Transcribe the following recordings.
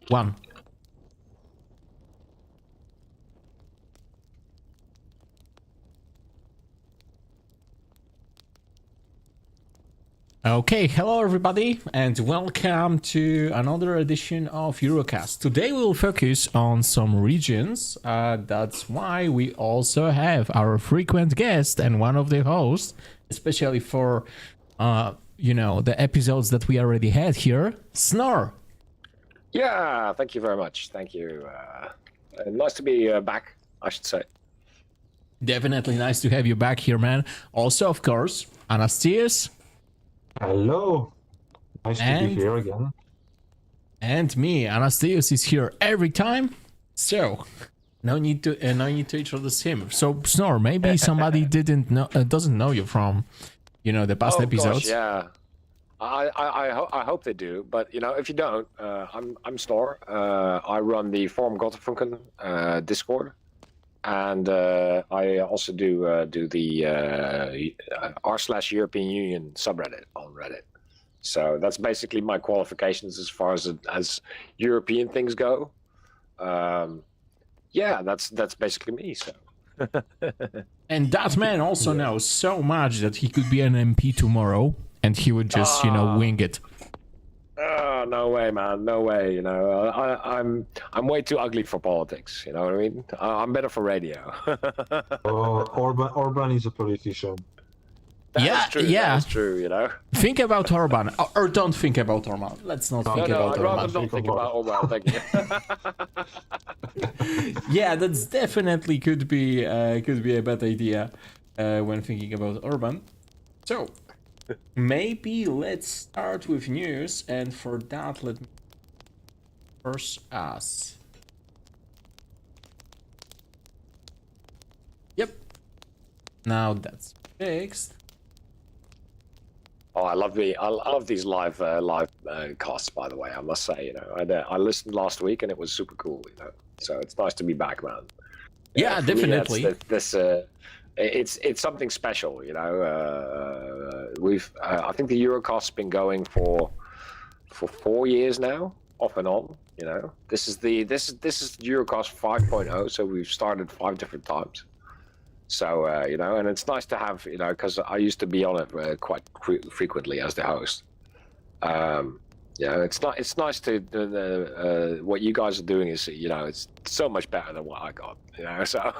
1. Okay, hello everybody, and welcome to another edition of Eurocast. Today we will focus on some regions. That's why we also have our frequent guest and one of the hosts, especially for, the episodes that we already had here, Snor. Yeah, thank you very much. Thank you. Nice to be back, I should say. Definitely nice to have you back here, man. Also, of course, Anastias. Hello. Nice to be here again. And me, Anastias is here every time. So, no need to introduce him. So, Snor, maybe somebody doesn't know you from, the past episodes. Gosh, yeah. I hope they do, but if you don't, I'm Snor. I run the Forum Gotterfunken Discord, and I also do the r/European Union subreddit on Reddit. So that's basically my qualifications as far as European things go. Yeah, that's basically me. So. And that man also knows so much that he could be an MP tomorrow, and he would just wing it. Oh, no way, man. No way. I'm way too ugly for politics. You know what I mean? I'm better for radio. Orban is a politician. That's true. That's true, Think about Orban, or don't think about Orban. Let's not think about I'd rather Orban. not think about Orban. Thank you. Yeah, that's definitely could be a bad idea when thinking about Orban. So, maybe let's start with news, and for that, let me first ask. Yep. Now that's fixed. Oh, I love these live casts. By the way, I must say, I listened last week and it was super cool. So it's nice to be back, man. Yeah, definitely. It's something special. We've I think the Eurocast's been going for 4 years now, off and on. This is Eurocast 5.0. So we've started 5 different times. So, and it's nice to have, because I used to be on it quite frequently as the host. It's nice to, what you guys are doing is, it's so much better than what I got, so.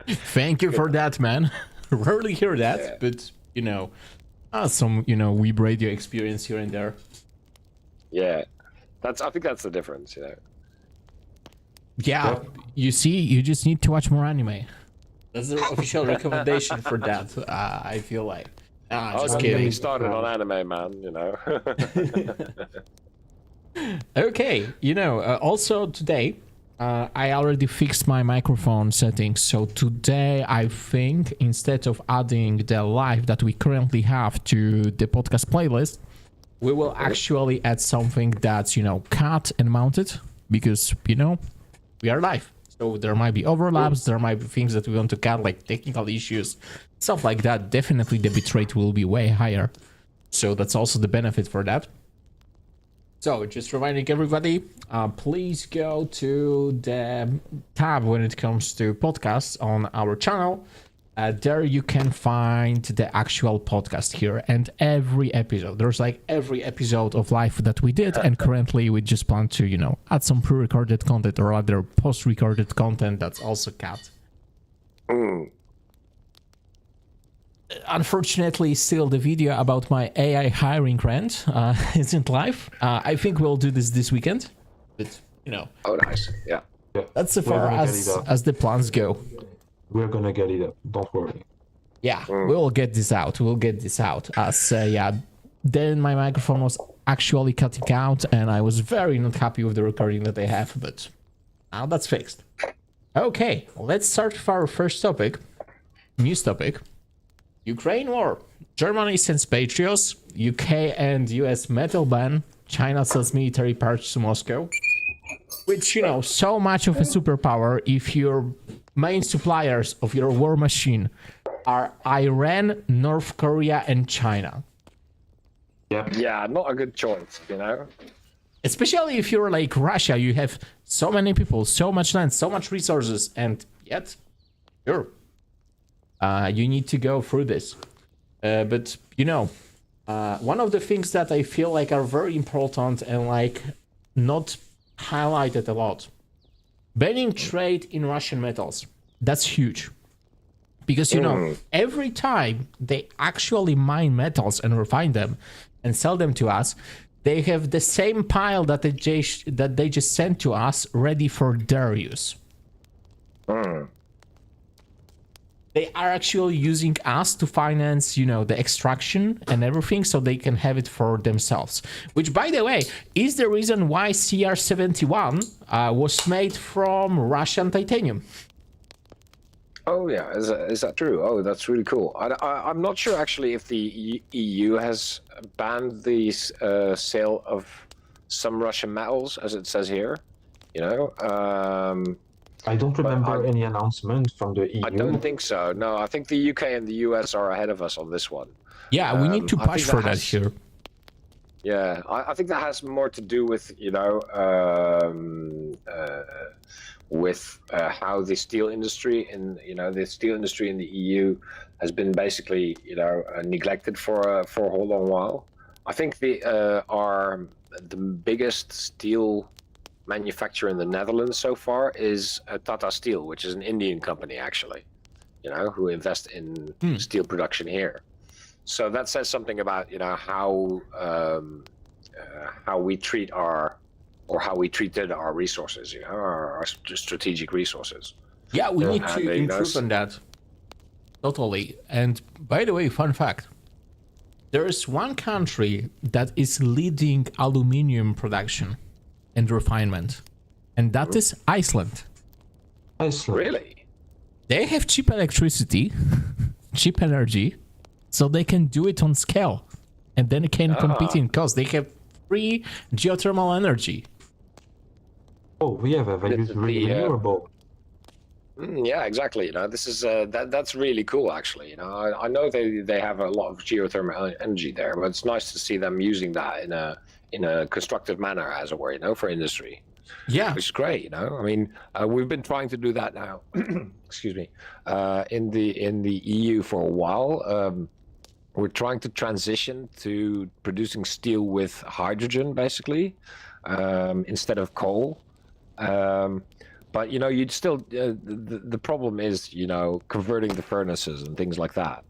Thank you for that, man. Rarely hear that, but, some, web radio experience here and there. Yeah, I think that's the difference, Yeah, you see, you just need to watch more anime. That's the official recommendation for that, I feel like. I was getting started on anime, man, Okay, also today, I already fixed my microphone settings. So today, I think, instead of adding the live that we currently have to the podcast playlist, we will actually add something that's, cut and mounted, because, we are live. So there might be overlaps, there might be things that we want to cut, like technical issues, stuff like that. Definitely the bitrate will be way higher. So that's also the benefit for that. So just reminding everybody, please go to the tab when it comes to podcasts on our channel. There you can find the actual podcast here and every episode. There's like every episode of live that we did, and currently we just plan to, add some pre-recorded content or other post-recorded content that's also cut. Unfortunately, still the video about my AI hiring rant isn't live. I think we'll do this weekend, but Oh, nice. Yeah. That's as far as the plans go. We're gonna get it up. Don't worry. Yeah, we'll get this out. As then my microphone was actually cutting out, and I was very not happy with the recording that I have. But now that's fixed. Okay, let's start with our first topic. News topic: Ukraine war. Germany sends Patriots. UK and US metal ban. China sells military parts to Moscow. Which, so much of a superpower if your main suppliers of your war machine are Iran, North Korea, and China. Yep. Yeah, not a good choice, Especially if you're like Russia, you have so many people, so much land, so much resources, and yet, sure, you need to go through this. But one of the things that I feel like are very important and like not highlighted a lot, banning trade in Russian metals. That's huge. Because, every time they actually mine metals and refine them and sell them to us, they have the same pile that they just sent to us ready for their use. They are actually using us to finance, the extraction and everything so they can have it for themselves. Which, by the way, is the reason why CR71 was made from Russian titanium. Oh yeah, is that true? Oh, that's really cool. I'm not sure actually if the EU has banned the sale of some Russian metals, as it says here. I don't remember any announcement from the EU. I don't think so. No, I think the UK and the US are ahead of us on this one. Yeah, we need to push for that here. Yeah, I think that has more to do with how the steel industry in the EU has been basically neglected for a whole long while. I think the biggest steel manufacturer in the Netherlands so far is Tata Steel, which is an Indian company actually, who invest in steel production here. So that says something about how we treat how we treated our resources, our strategic resources. Yeah, we need to improve on that. Totally. And by the way, fun fact. There is one country that is leading aluminium production and refinement. And that is Iceland. Iceland. Really? They have cheap electricity, cheap energy, so they can do it on scale. And then can compete in cost. They have free geothermal energy. Oh, yeah, they use renewable. Yeah, exactly. This is that's really cool. Actually, I know they have a lot of geothermal energy there, but it's nice to see them using that in a constructive manner, as it were, for industry. Yeah, which is great. I mean, we've been trying to do that now. Excuse me. In the EU for a while. We're trying to transition to producing steel with hydrogen, basically, instead of coal. But you'd still the problem is converting the furnaces and things like that.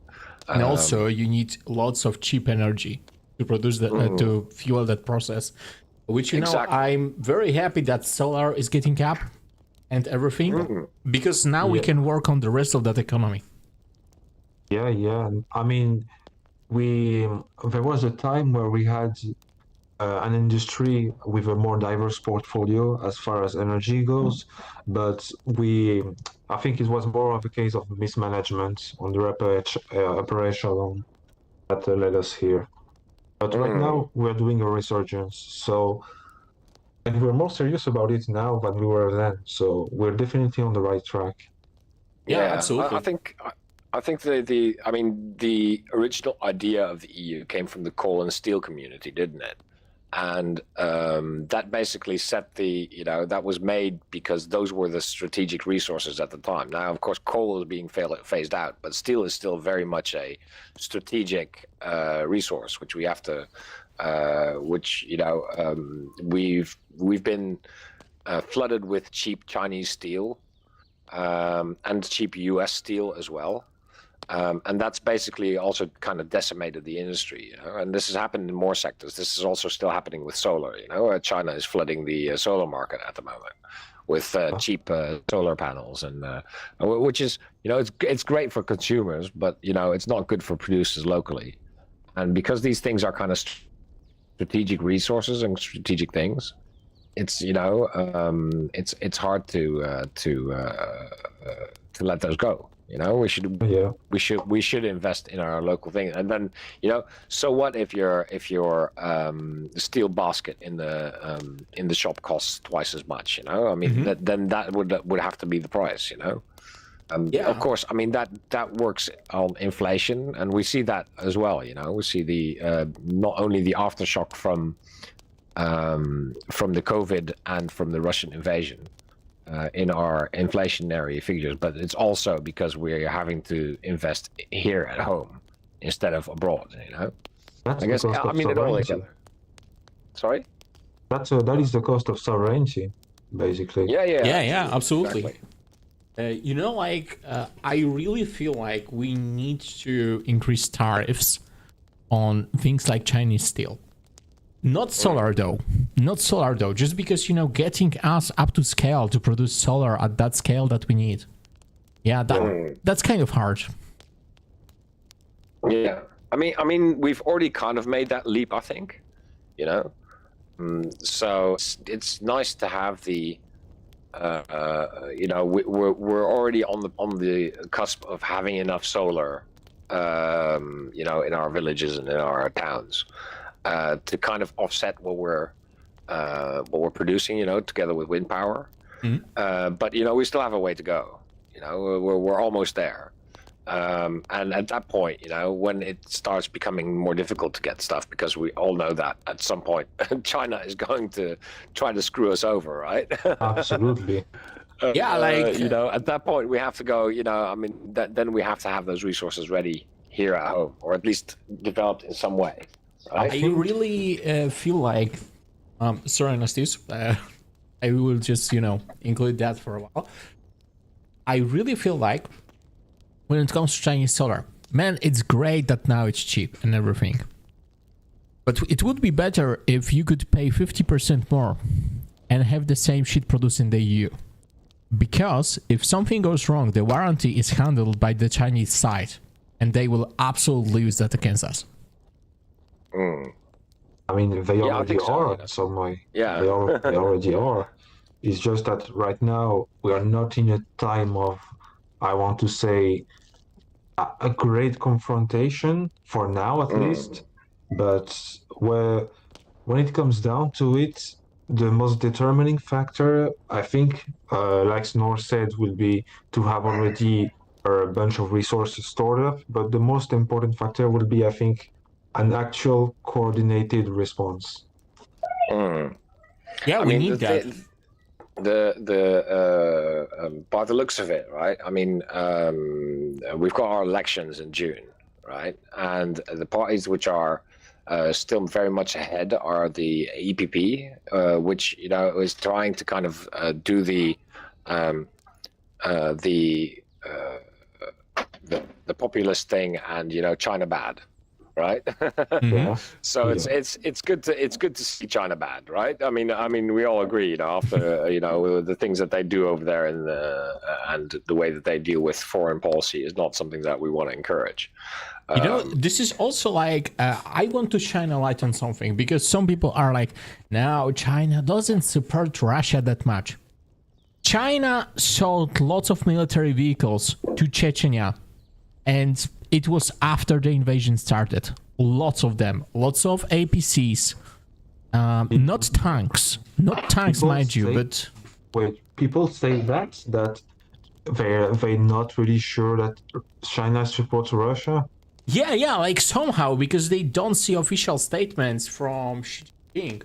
And also you need lots of cheap energy to produce that to fuel that process. Which exactly. I'm very happy that solar is getting up and everything because now we can work on the rest of that economy. Yeah. I mean, there was a time where we had an industry with a more diverse portfolio as far as energy goes, but I think it was more of a case of mismanagement on the upper echelon that led us here. But right now we're doing a resurgence, and we're more serious about it now than we were then. So we're definitely on the right track. Yeah, absolutely. I think the original idea of the EU came from the coal and steel community, didn't it? And that basically set that was made because those were the strategic resources at the time. Now, of course, coal is being phased out, but steel is still very much a strategic resource, which we have to, we've been flooded with cheap Chinese steel and cheap US steel as well. And that's basically also kind of decimated the industry, and this has happened in more sectors. This is also still happening with solar. China is flooding the solar market at the moment with cheap solar panels, and which is, it's great for consumers, but it's not good for producers locally. And because these things are kind of strategic resources and strategic things, it's it's hard to let those go. We should invest in our local thing, and then so what if your steel basket in the shop costs twice as much? I mean, then that would have to be the price. Of course, I mean that works on inflation, and we see that as well. We see the not only the aftershock from from the COVID and from the Russian invasion in our inflationary figures, but it's also because we're having to invest here at home instead of abroad. That's I guess the cost I of mean it all sovereignty. together. Sorry. That is the cost of sovereignty, basically. Yeah, absolutely. Exactly. I really feel like we need to increase tariffs on things like Chinese steel. Not solar though. Not solar though. Just because, getting us up to scale to produce solar at that scale that we need. Yeah, that's kind of hard. Yeah. I mean, we've already kind of made that leap, I think. So it's nice to have the. We're already on the cusp of having enough solar, in our villages and in our towns, to kind of offset what we're producing, together with wind power. But we still have a way to go. We're almost there. And at that point, when it starts becoming more difficult to get stuff, because we all know that at some point China is going to try to screw us over, right? Absolutely. At that point we have to go. Then we have to have those resources ready here at home, or at least developed in some way. Right? I really feel like, sorry, Nastis, I will just include that for a while. I really feel like, when it comes to Chinese solar, man, it's great that now it's cheap and everything. But it would be better if you could pay 50% more and have the same shit produced in the EU. Because if something goes wrong, the warranty is handled by the Chinese side, and they will absolutely use that against us. I mean, they already are in some way. Yeah. They already are. It's just that right now we are not in a time of, I want to say, a great confrontation for now, at least. But when it comes down to it, the most determining factor, I think, like Snor said, will be to have already a bunch of resources stored up. But the most important factor will be, I think, an actual coordinated response. Yeah, we need that. By the looks of it, right? I mean, we've got our elections in June, right? And the parties which are still very much ahead are the EPP, which is trying to kind of do the populist thing and China bad. Right. So it's good to see China bad, right? I mean we all agree, after the things that they do over there and the way that they deal with foreign policy is not something that we want to encourage. This is also like, I want to shine a light on something, because some people are like, no, China doesn't support Russia that much. China sold lots of military vehicles to Chechnya, and it was after the invasion started. Lots of them. Lots of APCs. Not tanks. Not tanks, mind you, but... Wait, people say that they're not really sure that China supports Russia? Yeah, like somehow, because they don't see official statements from Xi Jinping.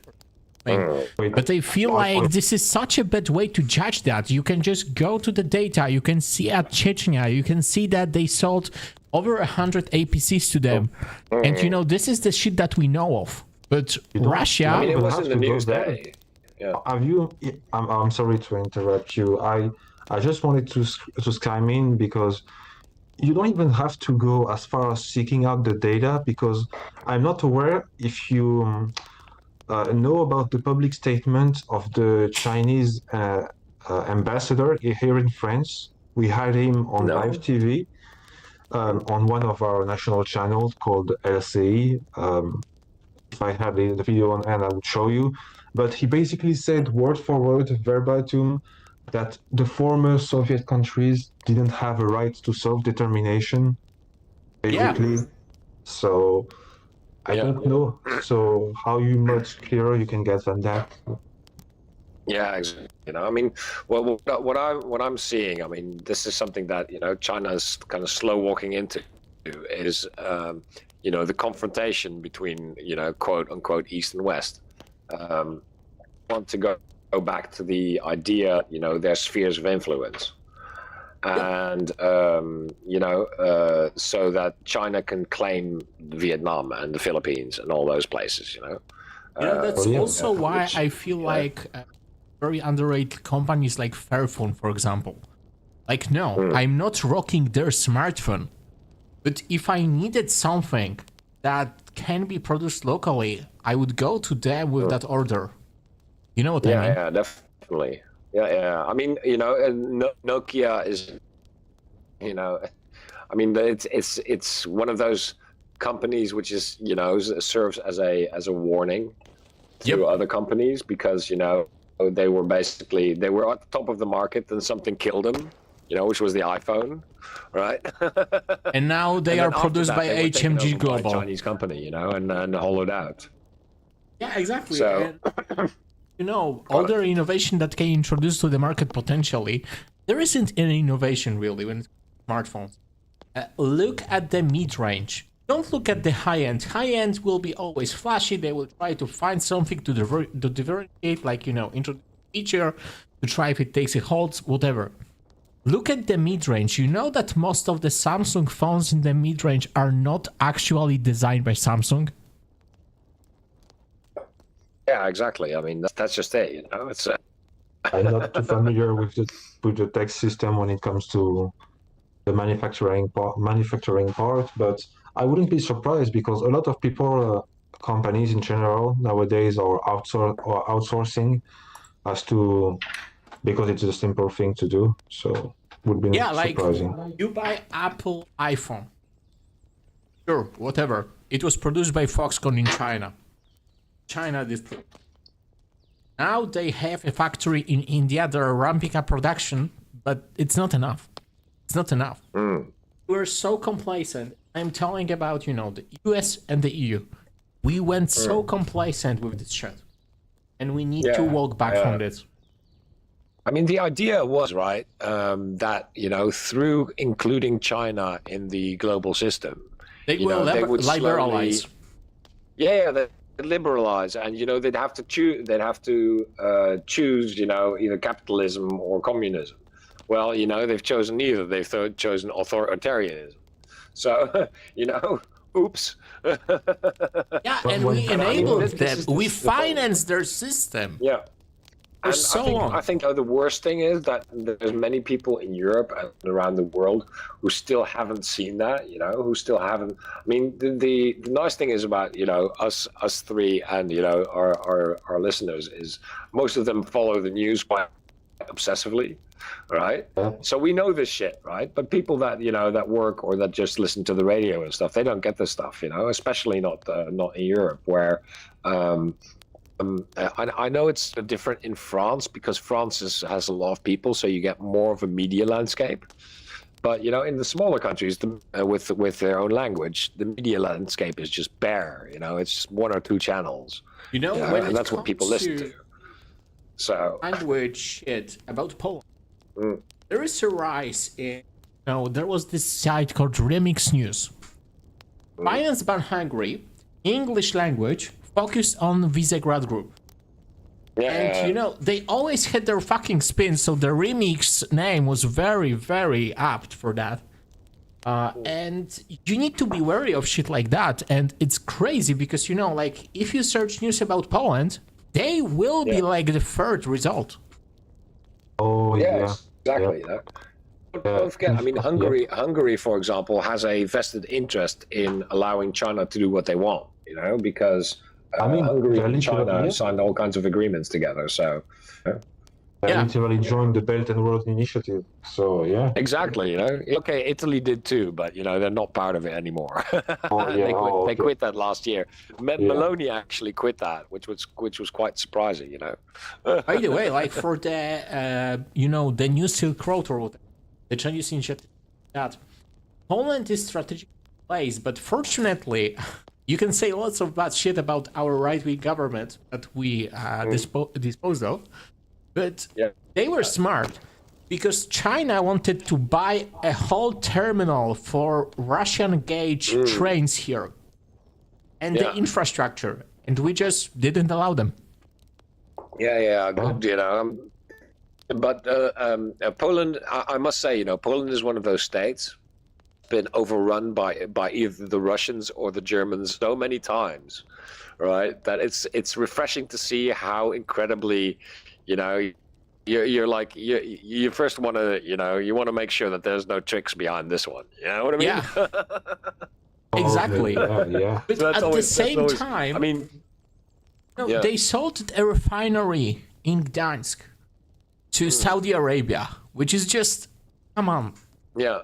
But they feel like this is such a bad way to judge that. You can just go to the data. You can see at Chechnya, you can see that they sold over 100 APCs to them. And this is the shit that we know of. But Russia... I mean, it was in the news day. Yeah. I'm sorry to interrupt you. I just wanted to chime in, because you don't even have to go as far as seeking out the data, because I'm not aware if you know about the public statement of the Chinese ambassador here in France. We had him on live TV on one of our national channels called LCI. If I had the video on hand, I would show you. But he basically said word for word, verbatim, that the former Soviet countries didn't have a right to self-determination, basically. Yeah. So I don't know. So how much clearer you can get than that? Yeah, exactly. I mean, what I'm seeing, I mean, this is something that China's kind of slow walking into, is the confrontation between quote unquote East and West. want to go back to the idea, their spheres of influence. And, so that China can claim Vietnam and the Philippines and all those places, That's also why I feel like very underrated companies like Fairphone, for example. Like, no, I'm not rocking their smartphone, but if I needed something that can be produced locally, I would go to them with that order. You know what I mean? Yeah, definitely. Yeah. I mean, Nokia is, I mean, it's one of those companies which is, serves as a warning to other companies because, they were at the top of the market and something killed them, which was the iPhone, right? And now they are produced by HMG Global, Chinese company, and hollowed out. Yeah, exactly. So, all their innovation that can introduce to the market potentially, there isn't any innovation really when it's smartphones. Look at the mid-range. Don't look at the high-end. High-end will be always flashy. They will try to find something to differentiate, like, introduce a feature to try if it takes a hold, whatever. Look at the mid-range. You know that most of the Samsung phones in the mid-range are not actually designed by Samsung? Yeah, exactly. I mean, that's just it. It's. I'm not too familiar with the tech system when it comes to the manufacturing part, but I wouldn't be surprised because a lot of people, companies in general nowadays, are outsourcing because it's a simple thing to do. So would be surprising. Like you buy Apple iPhone. Sure, whatever. It was produced by Foxconn in China. Now they have a factory in India. They're ramping up production, but it's not enough. It's not enough. We're so complacent. I'm telling about, the US and the EU. We went so complacent with this shit. And we need to walk back from this. I mean, the idea was, right, that, through including China in the global system, they will liberalize. They liberalize, and they'd have to choose. Choose, either capitalism or communism. Well, they've chosen neither. They've chosen authoritarianism. So, oops. Yeah, and we enabled them. We financed their system. Yeah. For so long. I think the worst thing is that there's many people in Europe and around the world who still haven't seen that, who still haven't. I mean, the nice thing is about, us three and, our listeners is most of them follow the news quite obsessively, right? So we know this shit, right? But people that, that work or that just listen to the radio and stuff, they don't get this stuff, especially not in Europe where, I know it's different in France because France has a lot of people, so you get more of a media landscape. But in the smaller countries, with their own language, the media landscape is just bare. It's just one or two channels. And that's what people listen to. So language shit about Poland. There is a rise in. There was this site called Remix News, financed by Hungary, English language. Focused on Visegrad Group. Yeah. And, they always had their fucking spin, so the remix name was very, very apt for that. And you need to be wary of shit like that. And it's crazy because, if you search news about Poland, they will be like the third result. Oh, yeah. Exactly. Yeah. Don't forget, I mean, Hungary, for example, has a vested interest in allowing China to do what they want, because... Hungary and China signed all kinds of agreements together, so... They literally joined the Belt and Road Initiative, so yeah. Exactly, Okay, Italy did too, but, they're not part of it anymore. They quit that last year. Meloni actually quit that, which was quite surprising, By the way, like for the, the new Silk Road or whatever, the Chinese initiative, that Poland is strategically placed, but fortunately... You can say lots of bad shit about our right-wing government that we disposed of, but they were smart because China wanted to buy a whole terminal for Russian gauge trains here and the infrastructure, and we just didn't allow them. Yeah, good, but Poland, I must say, Poland is one of those states been overrun by either the Russians or the Germans so many times, right? That it's refreshing to see how incredibly, you're like you first want to you want to make sure that there's no tricks behind this one. You know what I mean? Yeah. Exactly. Yeah. But So that's at always- the same that's always- time, I mean, yeah. they sold a refinery in Gdansk to Saudi Arabia, which is just, come on. yeah,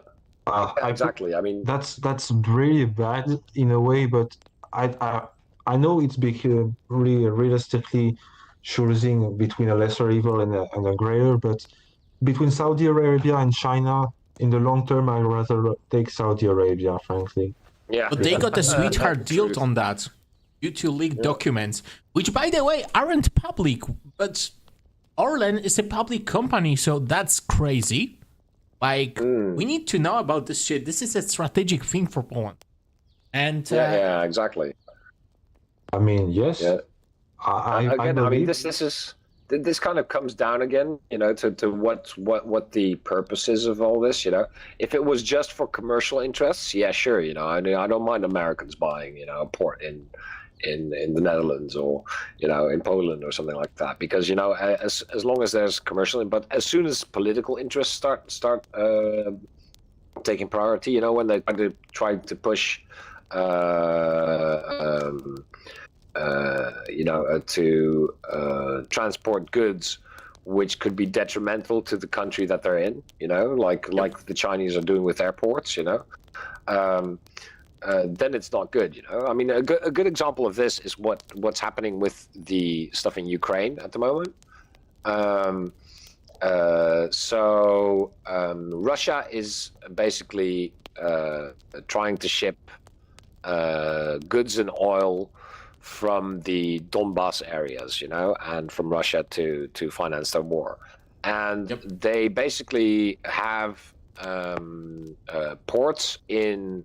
exactly. I mean, That's really bad in a way, but I know it's really realistically choosing between a lesser evil and a greater, but between Saudi Arabia and China, in the long term, I'd rather take Saudi Arabia, frankly. yeah. But they got a sweetheart deal Truth. on that due to leaked documents, which, by the way, aren't public. But Orlen is a public company, so that's crazy. Like, we need to know about this shit. This is a strategic thing for Poland. And Yeah, exactly. I mean, yes. Yeah. I Again, I mean, believe. this kind of comes down again, to what the purpose is of all this. If it was just for commercial interests, yeah, sure. I don't mind Americans buying, a port in the Netherlands or in Poland or something like that, because as long as there's commercial, but as soon as political interests start taking priority, when they try to push to transport goods which could be detrimental to the country that they're in, like the Chinese are doing with airports, then it's not good, I mean, a good example of this is what's happening with the stuff in Ukraine at the moment. Russia is basically trying to ship goods and oil from the Donbass areas, and from Russia to finance their war. And they basically have ports in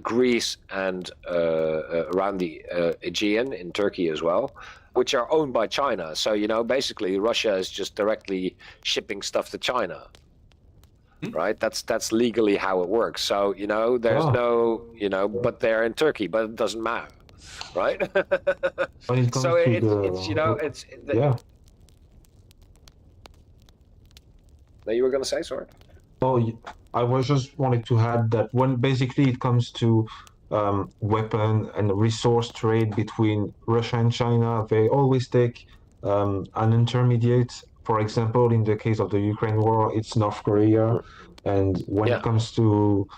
Greece and around the Aegean in Turkey as well, which are owned by China. So, basically Russia is just directly shipping stuff to China. Right, that's legally how it works. So there's no, but they're in Turkey, but it doesn't matter, right? When it comes So to it's yeah. That you were gonna say, sorry. Oh, I was just wanted to add that when basically it comes to weapon and resource trade between Russia and China, they always take an intermediate. For example, in the case of the Ukraine war, it's North Korea, and when it comes to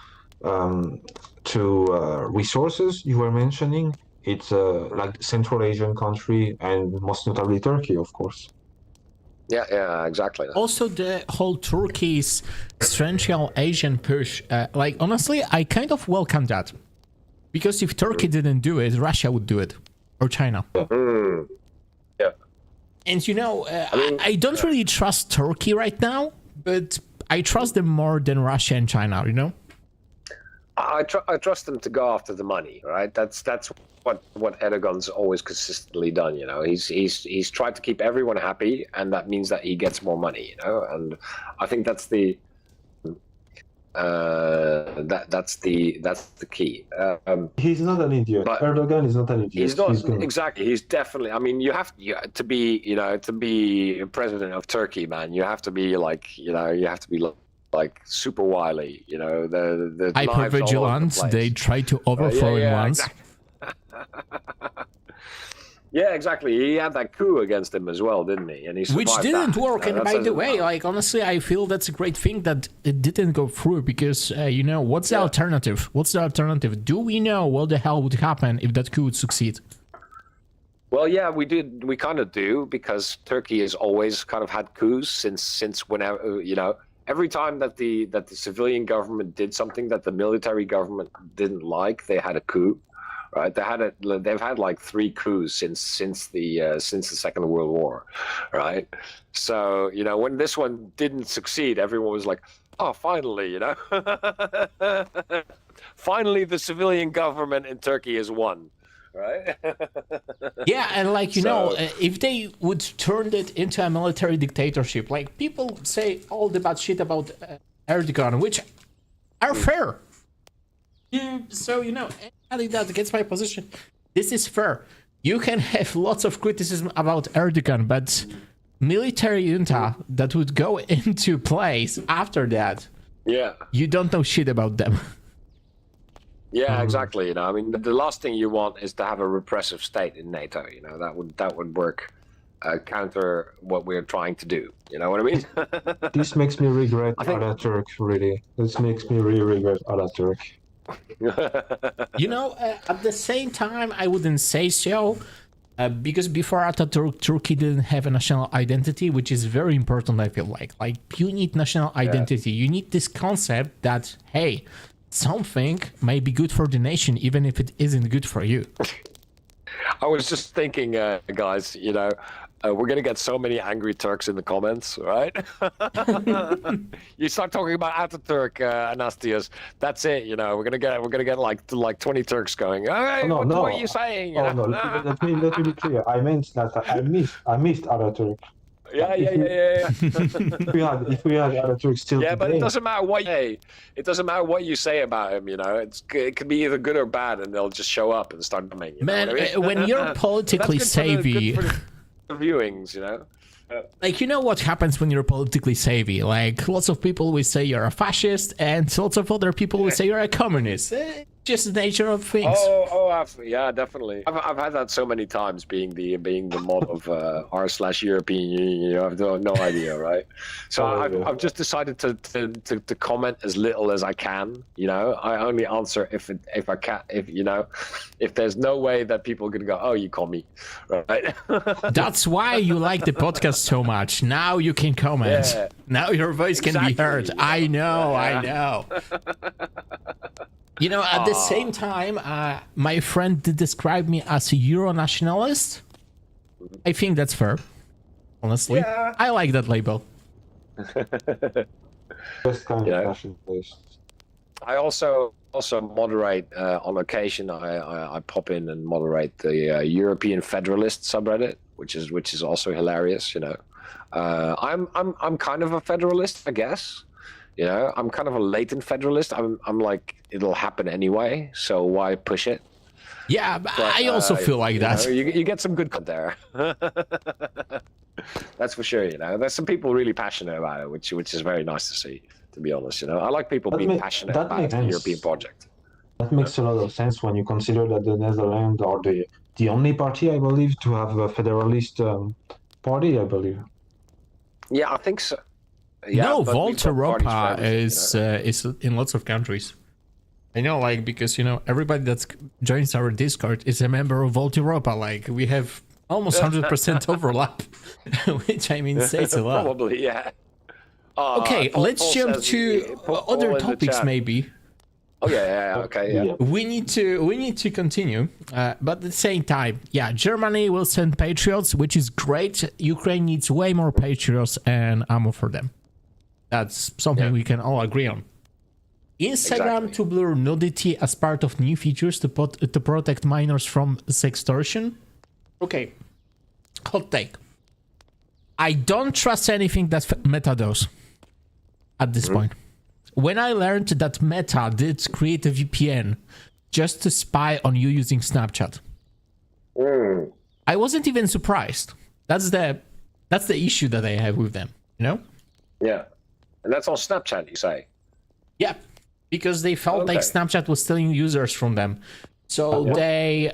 resources you were mentioning, it's like Central Asian country and most notably Turkey, of course. Yeah, exactly. also the whole Turkey's Central Asian push, honestly, I kind of welcome that. Because if Turkey didn't do it, Russia would do it. Or China. Yeah. And I don't really trust Turkey right now, but I trust them more than Russia and China, I trust them to go after the money, right? That's what Erdogan's always consistently done. He's tried to keep everyone happy, and that means that he gets more money. And I think that's the that's the key. He's not an idiot. But Erdogan is not an idiot. He's not gonna- exactly. He's definitely. I mean, you have to be, to be president of Turkey, man. You have to be like super wily. The knives all over the Hyper-vigilant, place. they tried to overthrow him once. Exactly. Yeah, exactly. He had that coup against him as well, didn't he? And he survived Which didn't that. work, and That by says the it way, all. honestly, I feel that's a great thing that it didn't go through, because, what's the alternative? What's the alternative? Do we know what the hell would happen if that coup would succeed? Well, yeah, we did. We kind of do, because Turkey has always kind of had coups since whenever, every time that the civilian government did something that the military government didn't like, they had a coup. Right, they've had like 3 coups since the Second World War, right? So when this one didn't succeed, everyone was like, "Oh, finally, finally the civilian government in Turkey has won," right? Yeah, and like you know, So- if they would turn it into a military dictatorship, like people say all the bad shit about Erdogan, which are fair. Yeah, so you know, anybody that gets my position, this is fair. You can have lots of criticism about Erdogan, but military junta that would go into place after that, Yeah. you don't know shit about them. Yeah, exactly. You know, I mean, the last thing you want is to have a repressive state in NATO. You know, that would work counter what we're trying to do. You know what I mean? This makes me regret I think- Ataturk, really. This makes me really regret Ataturk. You know, at the same time, I wouldn't say so. Because before Ataturk, Turkey didn't have a national identity, which is very important, I feel like. Like, you need national identity. You need this concept that, hey, something may be good for the nation, even if it isn't good for you. I was just thinking, guys, you know, we're gonna get so many angry Turks in the comments, right? You start talking about Ataturk, Anastias. That's it. You know, we're gonna get like 20 Turks going. Hey, no, what no. are you saying? You Oh know? no, let me be clear. I meant that I missed Ataturk. Yeah. If we had Ataturk still Yeah, today, but it doesn't matter what you say. It doesn't matter what you say about him. You know, it could be either good or bad, and they'll just show up and start bombing. You Man, know what I mean? when you're politically That's good for the- savvy, good for the viewings, you know. like, you know what happens when you're politically savvy? Like, lots of people will say you're a fascist, and lots of other people will say you're a communist. Just the nature of things. Yeah, definitely. I've had that so many times, being the mod of r/European Union. You know, I've no idea, right? So I've just decided to comment as little as I can. You know, I only answer if I can, if there's no way that people are gonna go, oh, you call me, right? That's why you like the podcast so much. Now you can comment. Yeah. Now your voice can be Exactly. heard. I know. You know, at the same time, my friend did describe me as a Euro nationalist. I think that's fair. Honestly, Yeah. I like that label. best kind Yeah. of fashion place. I also moderate on occasion. I pop in and moderate the European Federalist subreddit, which is also hilarious. You know, I'm kind of a federalist, I guess. You know, I'm kind of a latent federalist. I'm like, it'll happen anyway, so why push it? Yeah, but But, I also feel like that. You get some good content there. That's for sure. You know, there's some people really passionate about it, which is very nice to see. To be honest, you know, I like people being passionate that about makes the sense. European project. That makes a lot of sense when you consider that the Netherlands are the only party, I believe, to have a federalist party, I believe. Yeah, I think so. Yeah, No, but we've Volt got parties for Europa everything, is in lots of countries. I know, like, because, you know, everybody that joins our Discord is a member of Volt Europa. Like, we have almost 100% overlap, which, I mean, says a lot. Probably, yeah. Okay, Paul let's jump says- to Paul other in the topics, chat. maybe. Oh yeah, okay, yeah. We need to continue, but at the same time, yeah, Germany will send Patriots, which is great. Ukraine needs way more Patriots and ammo for them. That's something we can all agree on. Instagram Exactly. to blur nudity as part of new features to protect minors from sextortion. Okay, hot take. I don't trust anything that Meta does at this point. When I learned that Meta did create a VPN just to spy on you using Snapchat, I wasn't even surprised. That's the issue that I have with them, you know? Yeah. And that's on Snapchat, you say? Yeah, because they felt like Okay. Snapchat was stealing users from them. So they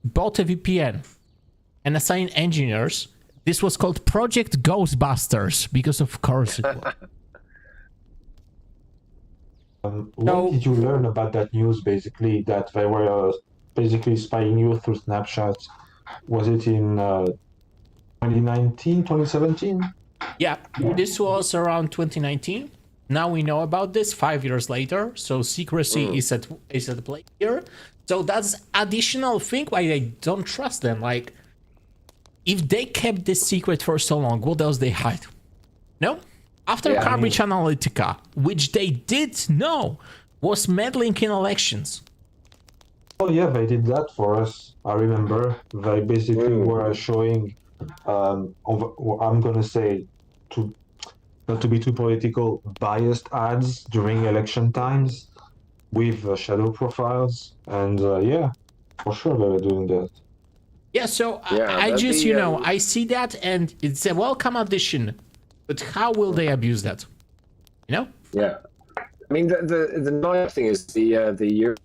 bought a VPN and assigned engineers. This was called Project Ghostbusters, because of course it was. When did you learn about that news, basically, that they were basically spying you through Snapchat? Was it in 2019, 2017? Yeah, this was around 2019. Now we know about this 5 years later, so secrecy is at play here. So that's additional thing why I don't trust them. Like, if they kept this secret for so long, what else they hide? No? After Yeah, I Cambridge Analytica, which they did know was meddling in elections. Oh yeah, they did that for us. I remember they basically were showing. I'm gonna say, to not to be too political, biased ads during election times with shadow profiles, and yeah, for sure they were doing that. Yeah, so Yeah, I that'd just, be, I see that and it's a welcome addition. But how will they abuse that? You know? yeah. I mean, the nice thing is the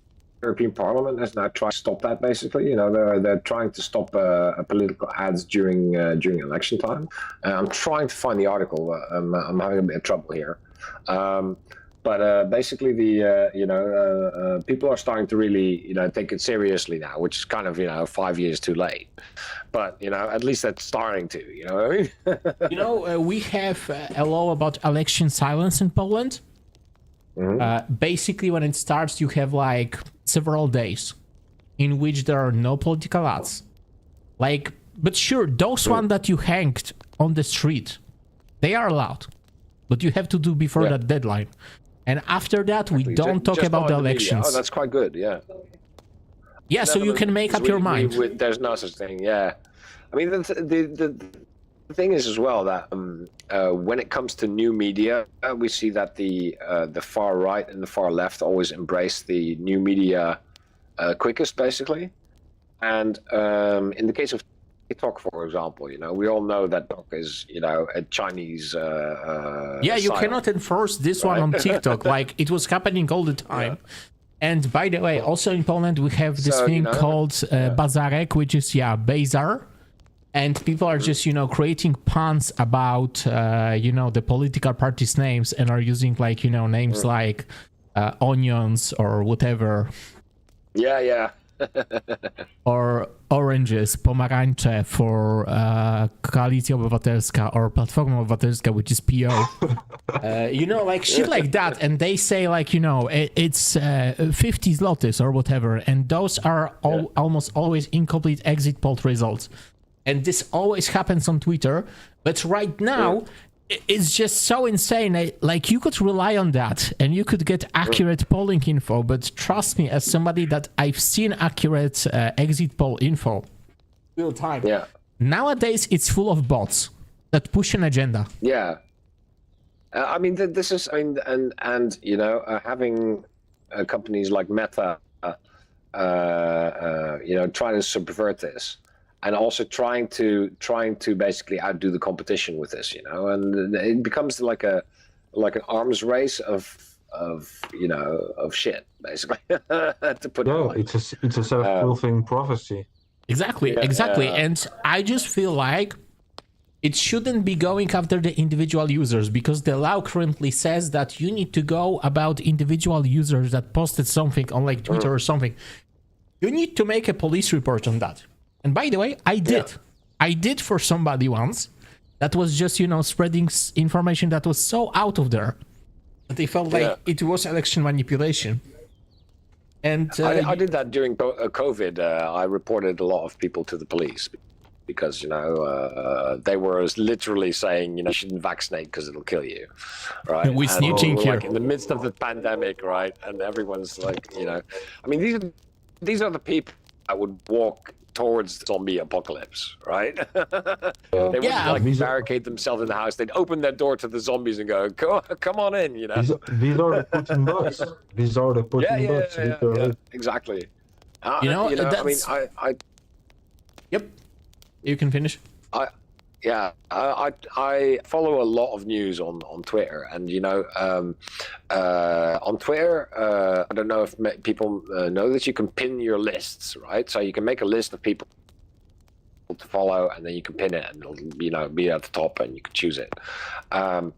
European Parliament has now tried to stop that. Basically, they're trying to stop political ads during election time. I'm trying to find the article. I'm having a bit of trouble here. But basically, people are starting to really, take it seriously now, which is kind of, 5 years too late. But, at least that's starting to, you know what I mean? We have a law about election silence in Poland. Basically, when it starts, you have like several days in which there are no political ads. Like, but sure, those one that you hanged on the street, they are allowed, but you have to do before that deadline. And after that, we don't talk Just about not the in media. elections. Oh, that's quite good. Yeah. Yeah, so you can make up your mind. There's no such thing. Yeah. I mean, the thing is as well that when it comes to new media, we see that the far right and the far left always embrace the new media quickest, basically. And in the case of TikTok, for example, we all know that TikTok is, a Chinese. Yeah, you site, cannot enforce this one on TikTok. Like it was happening all the time. And by the way, also in Poland we have this thing called bazarek, which is bazar. And people are just, creating puns about, the political parties' names and are using like, names like onions or whatever. Yeah. Or oranges, pomarańcze for Koalicja Obywatelska or Platforma Obywatelska, which is PO. Like shit like that. And they say like, it's 50 zlotys or whatever. And those are almost always incomplete exit poll results. And this always happens on Twitter. But right now, it's just so insane. Like you could rely on that and you could get accurate polling info. But trust me, as somebody that I've seen accurate exit poll info real time. Yeah. Nowadays, it's full of bots that push an agenda. Yeah. I mean, this is, having companies like Meta, trying to subvert this. And also trying to basically outdo the competition with this, and it becomes like an arms race of shit, basically. To put it's a self-fulfilling prophecy. Exactly. And I just feel like it shouldn't be going after the individual users because the law currently says that you need to go about individual users that posted something on like Twitter or something. You need to make a police report on that. And by the way, I did. Yeah. I did for somebody once that was just, spreading information that was so out of there that they felt like it was election manipulation. And I did that during COVID. I reported a lot of people to the police because, they were literally saying, you shouldn't vaccinate because it'll kill you. Right. We're snitching here. Like in the midst of the pandemic, right? And everyone's like, I mean, these are the people that would walk towards zombie apocalypse, right? They would barricade themselves in the house. They'd open their door to the zombies and go, "Come on in," These are the Putin bots. These are the Putin bots. Yeah, exactly. Yep. You can finish. I follow a lot of news on Twitter, and on Twitter, I don't know if people know that you can pin your lists, right? So you can make a list of people to follow, and then you can pin it, and it'll be at the top, and you can choose it. And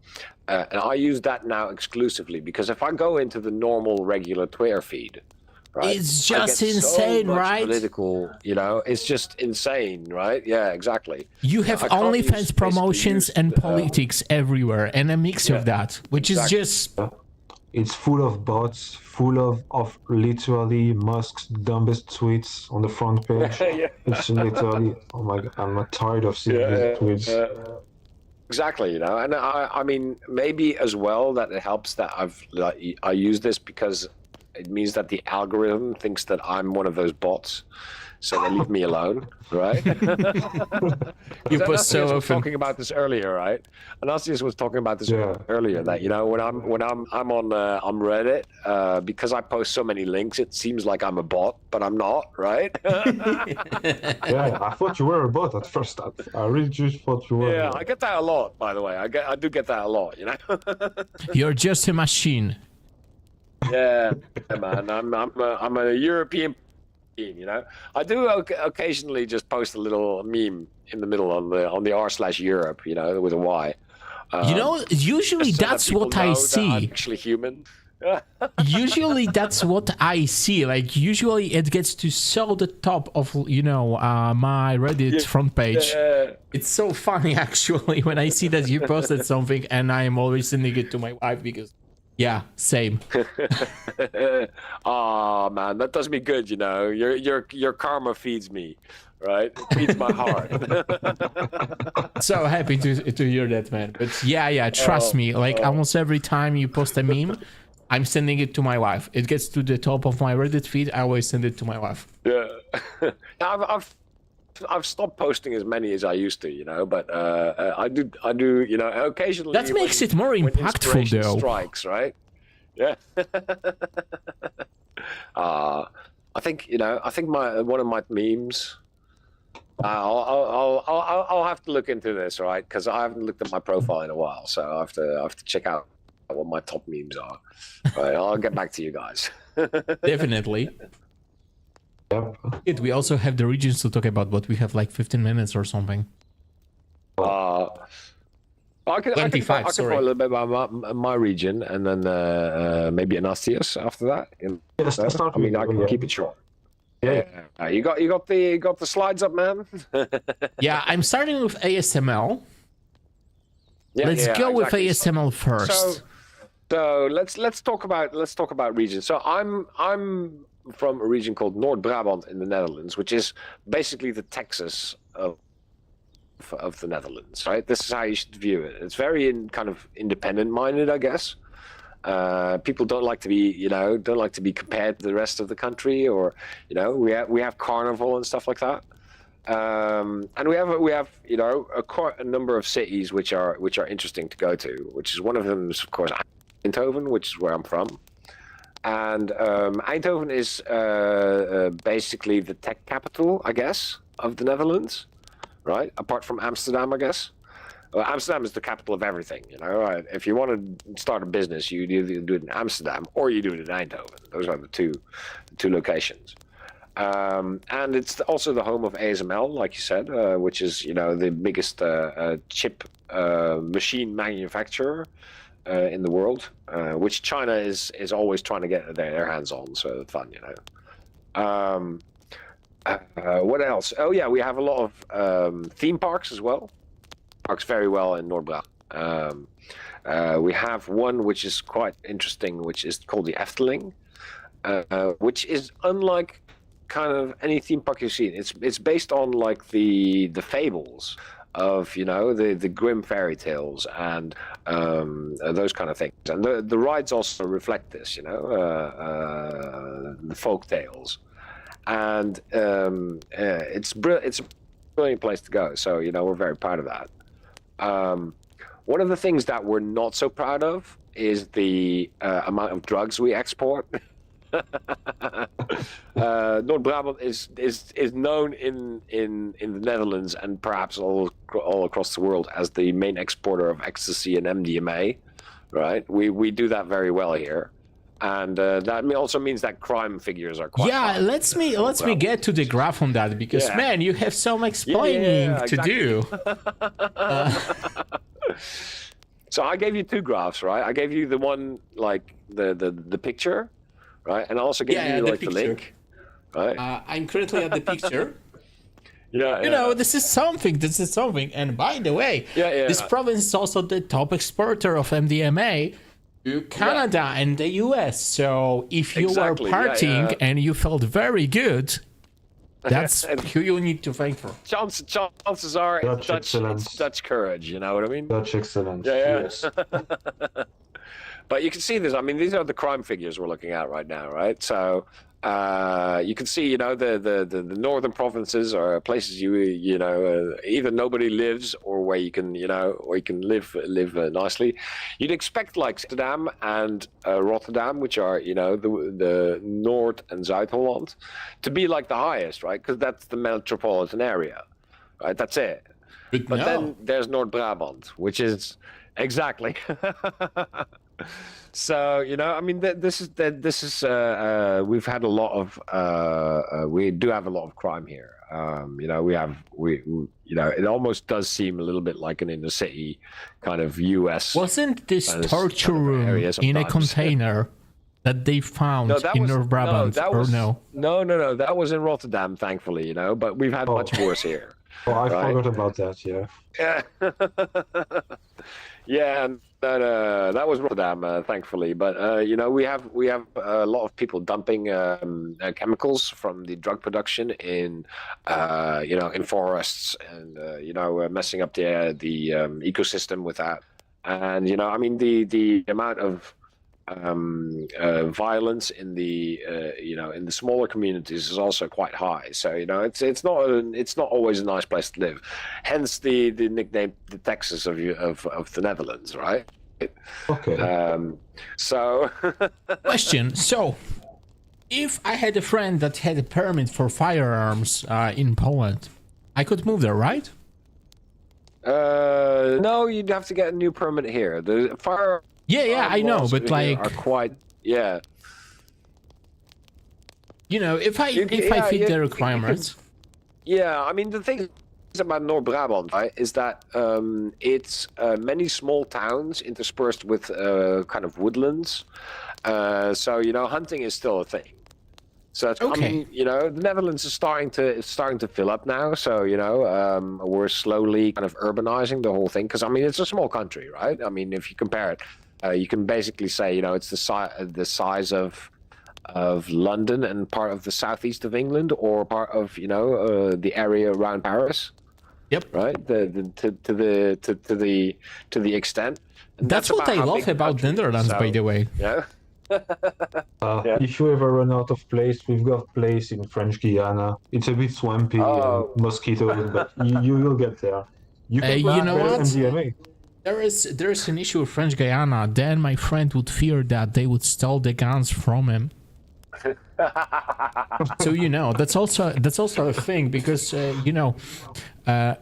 I use that now exclusively because if I go into the normal, regular Twitter feed. Right? It's just insane, right? Political, it's just insane, right? Yeah, exactly. You have OnlyFans promotions and politics everywhere, and a mix of that, which is just. It's full of bots, full of literally Musk's dumbest tweets on the front page. It's literally, oh my god, I'm tired of seeing these tweets. Exactly, and I mean, maybe as well that it helps that I use this because. it means that the algorithm thinks that I'm one of those bots, so they leave me alone, right? You post Anastasius so was often. talking about this earlier, right? Anastasius was talking about this earlier, that when I'm on Reddit, because I post so many links, it seems like I'm a bot, but I'm not, right? Yeah, I thought you were a bot at first. I really just thought you were. Yeah, I get that a lot, by the way. I do get that a lot, you know. You're just a machine. Yeah, man. I'm a European, you know. I do occasionally just post a little meme in the middle on the r/Europe, you know, with a Y. Usually so that that's people what I know that see. I'm actually human. Usually that's what I see. Like usually it gets to so the top of my Reddit front page. Yeah. It's so funny actually when I see that you posted something, and I am always sending it to my wife because same. Oh man, that does me good, you know. Your karma feeds me, right? It feeds my heart. So happy to hear that, man. But trust me, like almost every time you post a meme, I'm sending it to my wife. It gets to the top of my Reddit feed, I always send it to my wife. Yeah. I've stopped posting as many as I used to, you know, but I do, you know, occasionally. That makes it more impactful, when though. Strikes, right? Yeah. I think one of my memes. I'll have to look into this, right? Because I haven't looked at my profile in a while, so I have to check out what my top memes are. Right, I'll get back to you guys. Definitely. Yep. We also have the regions to talk about, but we have like 15 minutes or something. I can 25, talk a sorry. little bit about my region, and then maybe Anastasius after that. Yes, start I mean, with I can you. keep it short. Yeah. You got the slides up, man. Yeah, I'm starting with ASML. Yeah, Let's go with exactly. ASML first. So let's talk about regions. So I'm from a region called Noord-Brabant in the Netherlands, which is basically the Texas of the Netherlands, right? This is how you should view it. It's very kind of independent-minded, I guess. People don't like to be compared to the rest of the country, or we have carnival and stuff like that. And we have a number of cities which are interesting to go to. Which is one of them is of course Eindhoven, which is where I'm from. And Eindhoven is basically the tech capital, I guess, of the Netherlands, right? Apart from Amsterdam, I guess. Well, Amsterdam is the capital of everything, you know. Right? If you want to start a business, you either do it in Amsterdam or you do it in Eindhoven. Those are the two locations. And it's also the home of ASML, like you said, which is the biggest chip machine manufacturer in the world, which China is always trying to get their hands on. So it's fun, what else? Oh yeah, we have a lot of theme parks as well. Works very well in Noord-Brabant. We have one which is quite interesting, which is called the Efteling, which is unlike kind of any theme park you've seen. It's based on like the fables of the Grimm fairy tales and those kind of things, and the rides also reflect this, the folk tales, and it's a brilliant place to go. So we're very proud of that. One of the things that we're not so proud of is the amount of drugs we export. Noord-Brabant is known in the Netherlands and perhaps all across the world as the main exporter of ecstasy and MDMA. Right, we do that very well here, and that also means that crime figures are quite high. let's me get to the graph on that, because man, you have some explaining to do. So I gave you two graphs, right? I gave you the one like the picture, right, and I also gave you like the link, right? I'm currently at the picture. Yeah. This is something. And by the way, this province is also the top exporter of MDMA to Canada and the US. So if you were partying and you felt very good, that's who you need to thank for. Chances are it's Dutch courage. You know what I mean? Dutch excellence. Yeah. Yes. But you can see this. I mean, these are the crime figures we're looking at right now, right? So you can see, you know, the northern provinces are places either nobody lives or where you can, you know, or you can live nicely. You'd expect like Amsterdam and Rotterdam, which are, you know, the Noord and Zuid-Holland, to be like the highest, right? Because that's the metropolitan area, right? That's it. But no. then there's Noord-Brabant, which is exactly. So, you know, I mean, this is we've had a lot of we do have a lot of crime here. You know, we you know, it almost does seem a little bit like an inner city kind of US. Wasn't this torture kind of room area in a sometimes. container that they found in North Brabant? No, that was in Rotterdam, thankfully, you know, but we've had much worse here. Oh, I Right. forgot about that. Yeah. Yeah. Yeah, no, that was Rotterdam, thankfully. But you know, we have a lot of people dumping chemicals from the drug production in you know, in forests, and you know, messing up the ecosystem with that. And you know, I mean, the amount of violence in the you know, in the smaller communities is also quite high. So you know, it's not always a nice place to live. Hence the nickname, the Texas of the Netherlands, right? Okay. So Question. So, if I had a friend that had a permit for firearms in Poland, I could move there, right? no, you'd have to get a new permit here. The fire. Yeah, I know, laws but here like, are quite, yeah. you know, if I Yeah, fit yeah, the requirements, Yeah, I mean, the thing about Noord-Brabant, right, is that it's many small towns interspersed with kind of woodlands. So you know, hunting is still a thing. So it's, Okay. I mean, you know, the Netherlands is starting to fill up now. So you know, we're slowly kind of urbanizing the whole thing, because I mean, it's a small country, right? I mean, if you compare it, you can basically say, you know, it's the size of London and part of the southeast of England, or part of, you know, the area around Paris. Yep. Right. To the extent. And that's what about I how love big the about country is, Netherlands, by so, the way. Yeah. Yeah. If you ever run out of place, we've got place in French Guiana. It's a bit swampy Oh. and mosquitoes, but you will get there. You can You know better what? MDMA. There is an issue with French Guiana. Then my friend would fear that they would steal the guns from him. So you know, that's also a thing, because you know,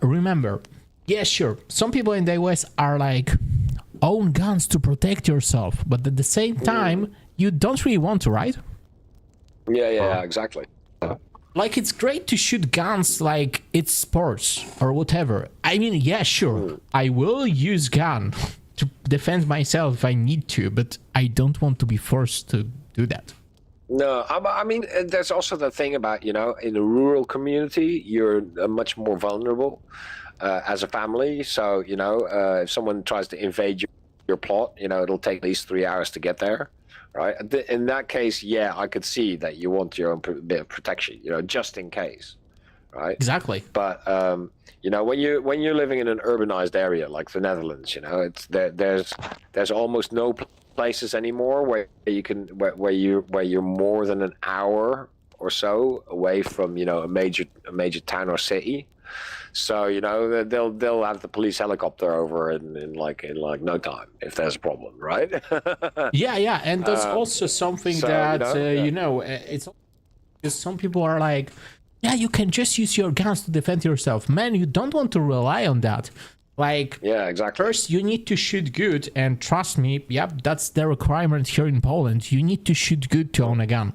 remember, yeah, sure, some people in the US are like, own guns to protect yourself, but at the same time, you don't really want to, right? Yeah, exactly. Like, it's great to shoot guns like it's sports or whatever. I mean, yeah, sure, I will use gun to defend myself if I need to, but I don't want to be forced to do that. No, I mean, there's also the thing about, you know, in a rural community, you're much more vulnerable as a family. So, you know, if someone tries to invade your plot, you know, it'll take at least 3 hours to get there, right? In that case, yeah, I could see that you want your own bit of protection, you know, just in case, right? Exactly. But you know, when you're living in an urbanized area like the Netherlands, you know, it's there's almost no places anymore where you can where you're more than an hour or so away from, you know, a major town or city. So you know, they'll have the police helicopter over in like no time if there's a problem, right? Yeah, and that's also something so, that you know, it's because some people are like, yeah, you can just use your guns to defend yourself. Man, you don't want to rely on that. Like, yeah, exactly. First, you need to shoot good, and trust me, yep, that's the requirement here in Poland. You need to shoot good to own a gun.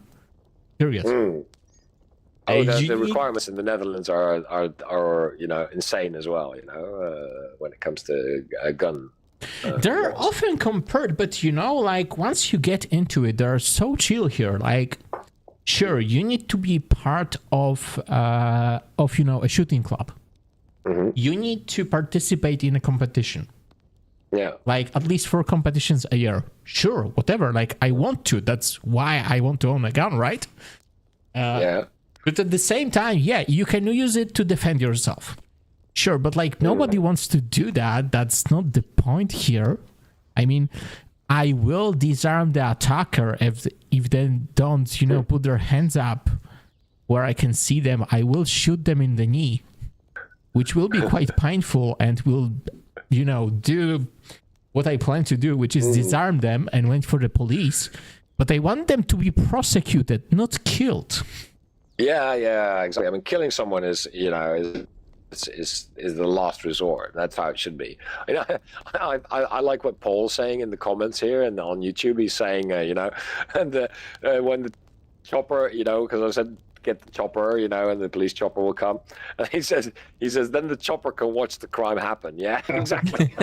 Period. Oh, the requirements in the Netherlands are you know, insane as well. You know, when it comes to a gun. They're often compared, but you know, like, once you get into it, they're so chill here. Like, sure, you need to be part of you know, a shooting club. You need to participate in a competition. Yeah. Like, at least 4 competitions a year. Sure, whatever. Like, I want to. That's why I want to own a gun, right? Yeah. But at the same time, yeah, you can use it to defend yourself. Sure, but like, nobody wants to do that. That's not the point here. I mean, I will disarm the attacker if they don't, put their hands up where I can see them. I will shoot them in the knee, which will be quite painful and will, do what I plan to do, which is disarm them and wait for the police. But I want them to be prosecuted, not killed. Yeah, exactly. I mean, killing someone is the last resort. That's how it should be. I like what Paul's saying in the comments here and on YouTube. He's saying, and when the chopper, because I said get the chopper, and the police chopper will come. And he says then the chopper can watch the crime happen. Yeah, exactly.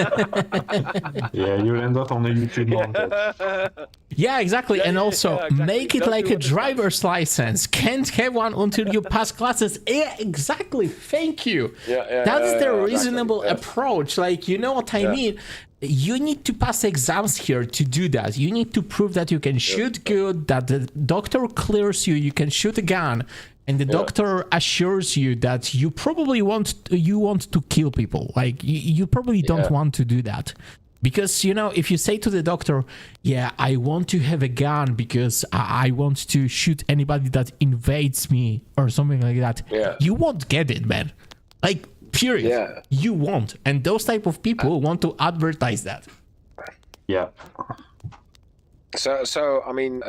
Yeah, you'll end up on the YouTube montage. Yeah, exactly. And also exactly. make it Don't like do a what it driver's license. Can't have one until you pass classes. Yeah, exactly. Thank you. That's the reasonable approach. Like, you know what I mean? You need to pass exams here to do that. You need to prove that you can shoot good, that the doctor clears you can shoot a gun, and the doctor assures you that you probably want to kill people. Like, you probably don't want to do that. Because, if you say to the doctor, I want to have a gun because I want to shoot anybody that invades me or something like that, you won't get it, man. Like, period. Yeah. You won't. And those type of people want to advertise that. Yeah. So I mean,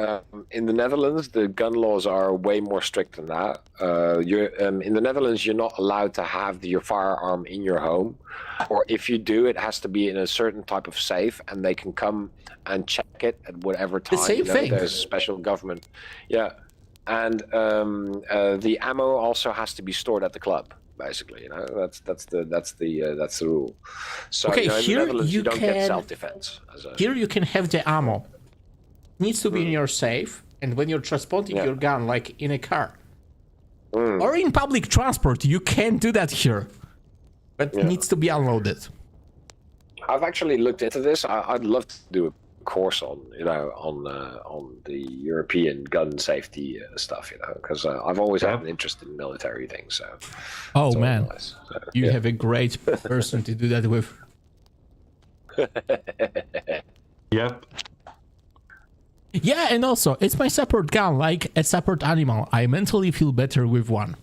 in the Netherlands, the gun laws are way more strict than that. In the Netherlands, you're not allowed to have your firearm in your home, or if you do, it has to be in a certain type of safe, and they can come and check it at whatever time. The same thing. There's a special government. Yeah, and the ammo also has to be stored at the club. Basically, that's the rule. So okay, in the here Netherlands, you don't can get self-defense. Here you can have the ammo. It needs to be in your safe, and when you're transporting your gun, like in a car or in public transport, you can't do that here. But it needs to be unloaded. I've actually looked into this. I'd love to do a course on the European gun safety stuff, because I've always had an interest in military things. So man, nice. So, you have a great person to do that with. Yep. Yeah, and also it's my separate gun, like a separate animal. I mentally feel better with one.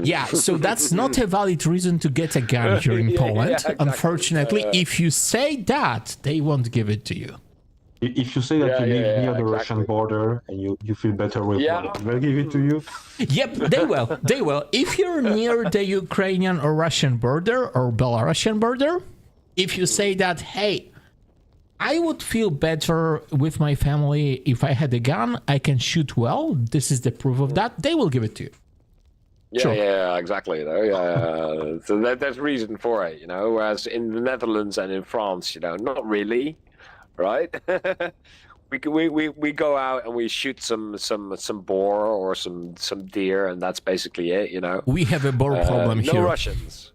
Yeah, so that's not a valid reason to get a gun here in Poland. Exactly. Unfortunately, if you say that, they won't give it to you. If you say that you live near the Russian border and you feel better with one, they'll give it to you. Yep, they will. They will. If you're near the Ukrainian or Russian border or Belarusian border, if you say that, hey, I would feel better with my family if I had a gun, I can shoot well, this is the proof of that, they will give it to you. Yeah, exactly. So there's reason for it, Whereas in the Netherlands and in France, not really, right? we go out and we shoot some boar or some deer, and that's basically it, We have a boar problem here. No Russians.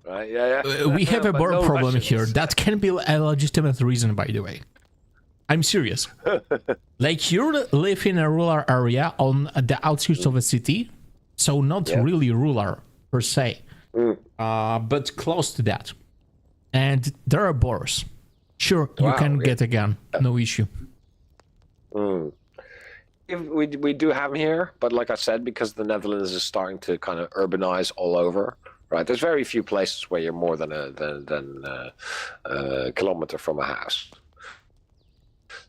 Right? Yeah. We have a board problem Russians. here. That can be a legitimate reason, by the way. I'm serious. Like, you live in a rural area on the outskirts of a city, so not really rural per se, but close to that. And there are boars. Sure, you can get a gun, no issue. We do have them here, but like I said, because the Netherlands is starting to kind of urbanize all over. Right, there's very few places where you're more than a kilometer from a house.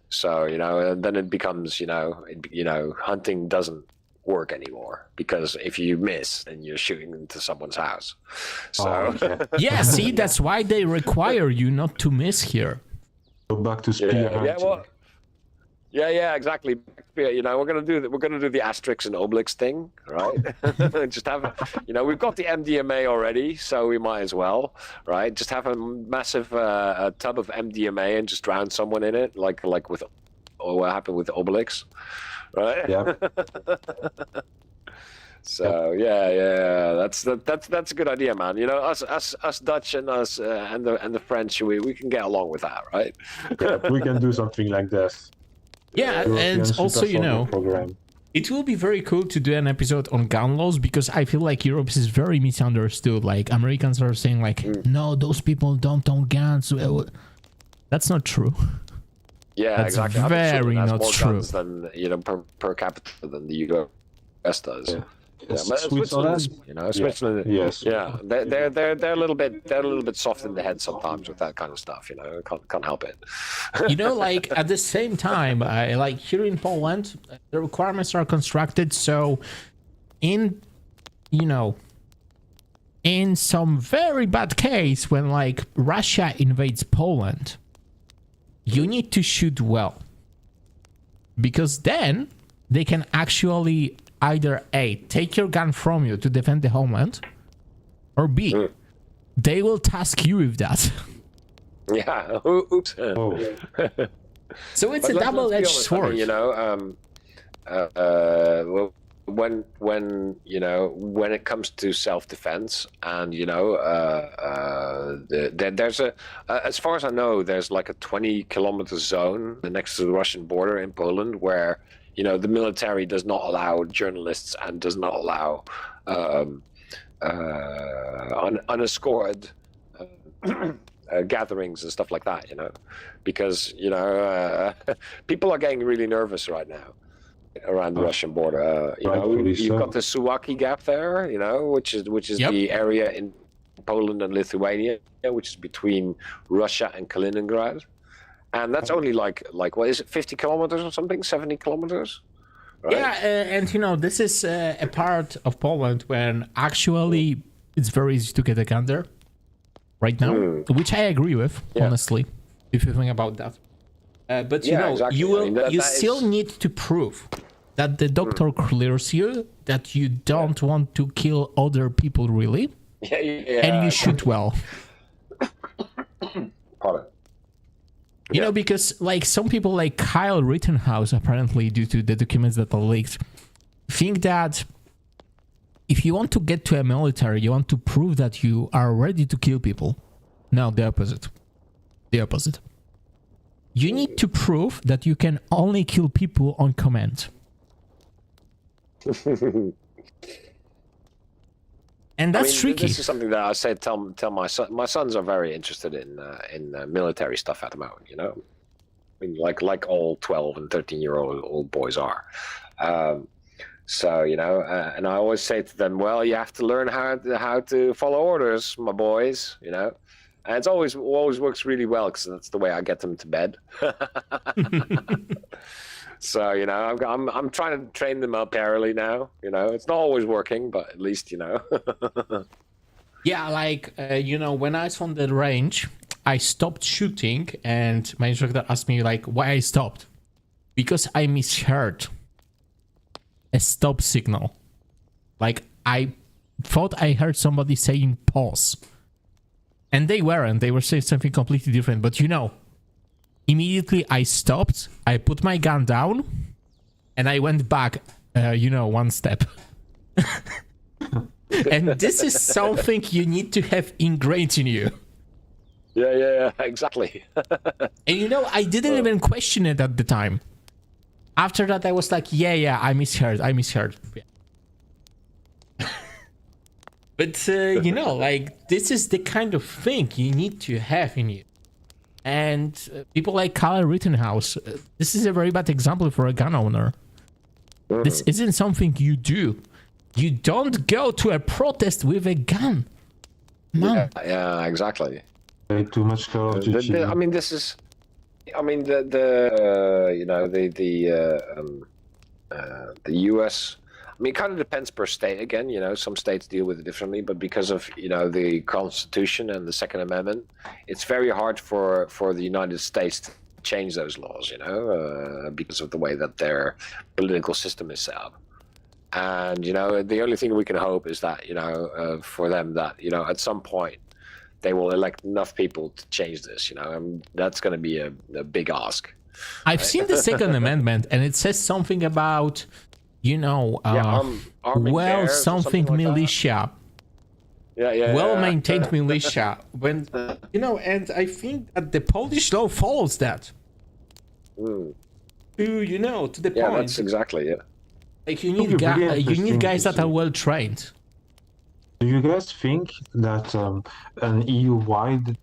So and then it becomes hunting doesn't work anymore, because if you miss, then you're shooting into someone's house. So yeah, see, that's why they require you not to miss here. Go back to spear hunting. Yeah, exactly. We're gonna do the Asterix and Obelix thing, right? Just have, we've got the MDMA already, so we might as well, right? Just have a massive tub of MDMA and just drown someone in it, like with what happened with Obelix, right? Yeah. So that's a good idea, man. Us Dutch and us and the French, we can get along with that, right? We can do something like this. Yeah, and also, it will be very cool to do an episode on gun laws, because I feel like Europe is very misunderstood. Like, Americans are saying, like, no, those people don't own guns. That's not true. Yeah, That's exactly. I think very Sweden has not more true. guns than per capita than the US does. Yeah. Yeah, but Switzerland, Switzerland, yes. yeah, they're a little bit soft in the head sometimes with that kind of stuff. Can't help it. You know, like at the same time, like here in Poland, the requirements are constructed so in, you know, in some very bad case when like Russia invades Poland, you need to shoot well, because then they can actually either A, take your gun from you to defend the homeland, or B, they will task you with that. Yeah. Oops. Oh, So it's But a let's be double-edged honest, I sword. mean, when when it comes to self-defense, and there's as far as I know, there's like a 20-kilometer zone next to the Russian border in Poland where the military does not allow journalists and does not allow unescorted gatherings and stuff like that, because people are getting really nervous right now around the Russian border. Rightfully You've so. got the Suwałki Gap there, which is Yep. the area in Poland and Lithuania, which is between Russia and Kaliningrad, and that's only like what is it, 50 kilometers or something, 70 kilometers? Right? Yeah, and this is a part of Poland when actually it's very easy to get a gun there right now, which I agree with, honestly, if you think about that. But exactly. you will, I mean, that still is- need to prove that the doctor clears you, that you don't want to kill other people really, and you shoot well. Pardon. You know, because like some people like Kyle Rittenhouse, apparently due to the documents that are leaked, think that if you want to get to a military, you want to prove that you are ready to kill people. No, the opposite. The opposite. You need to prove that you can only kill people on command. And that's tricky. This is something that I say. Tell my son. My sons are very interested in military stuff at the moment. I mean, like all 12 and 13-year-old boys are. So and I always say to them, well, you have to learn how to follow orders, my boys. And it's always works really well because that's the way I get them to bed. So I'm trying to train them up early now. It's not always working, but at least Yeah, like when I was on the range, I stopped shooting, and my instructor asked me like why I stopped, because I misheard a stop signal. Like I thought I heard somebody saying pause, and they weren't. They were saying something completely different. But immediately I stopped. I put my gun down, and I went back. One step. And this is something you need to have ingrained in you. Yeah, exactly. And I didn't even question it at the time. After that, I was like, yeah, I misheard. Yeah. But, like, this is the kind of thing you need to have in you. And people like Kyle Rittenhouse, this is a very bad example for a gun owner. This isn't something you do. You don't go to a protest with a gun. Man. Yeah, exactly. Way too much Call of Duty. I mean, this is. I mean, the U.S. I mean, it kind of depends per state. Again, some states deal with it differently, but because of the Constitution and the Second Amendment, it's very hard for the United States to change those laws. Because of the way that their political system is set up. And the only thing we can hope is that for them that at some point they will elect enough people to change this. And that's going to be a big ask. I've seen the Second Amendment, and it says something about arming bears or something like militia. Yeah. Well-maintained militia. When and I think that the Polish law follows that. To the Yeah, point. that's exactly it. Like you It'll need be really you interesting need guys to that are see. well trained. Do you guys think that an EU-wide,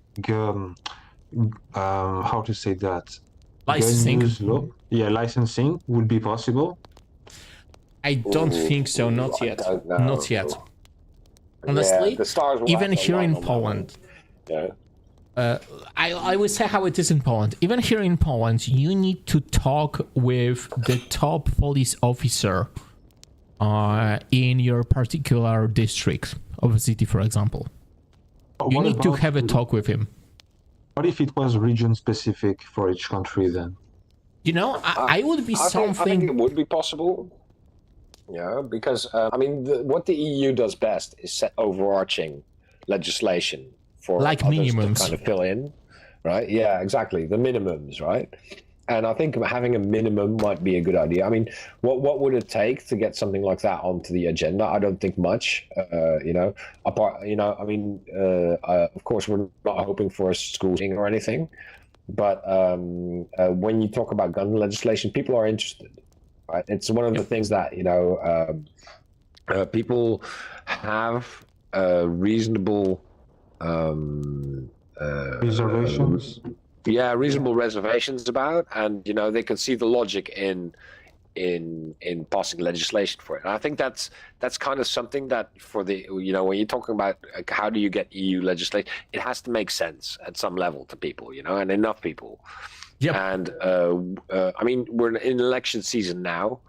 how to say that, Licensing? gun use law. Yeah, licensing would be possible. I don't think so. Not I yet. don't know. Not yet. Yeah, Honestly, the stars will even have to here align in on that Poland, one. Yeah. I would say how it is in Poland. Even here in Poland, you need to talk with the top police officer in your particular district of a city, for example. You What need to about- have a talk with him. What if it was region specific for each country then? You know, I would be I think something. it would be possible. Yeah, because I mean, what the EU does best is set overarching legislation for Like others minimums. to kind of fill in, right? Yeah, exactly, the minimums, right? And I think having a minimum might be a good idea. I mean, what would it take to get something like that onto the agenda? I don't think much. You know, apart, you know, I mean, of course, we're not hoping for a school shooting or anything, but when you talk about gun legislation, people are interested. Right? It's one of the things that, you know, people have reasonable Reservations? reasonable reservations about, and you know they can see the logic in passing legislation for it. And I think that's kind of something that for the, you know, when you're talking about how do you get EU legislation, it has to make sense at some level to people, you know, and enough people. Yep. And I mean, we're in election season now,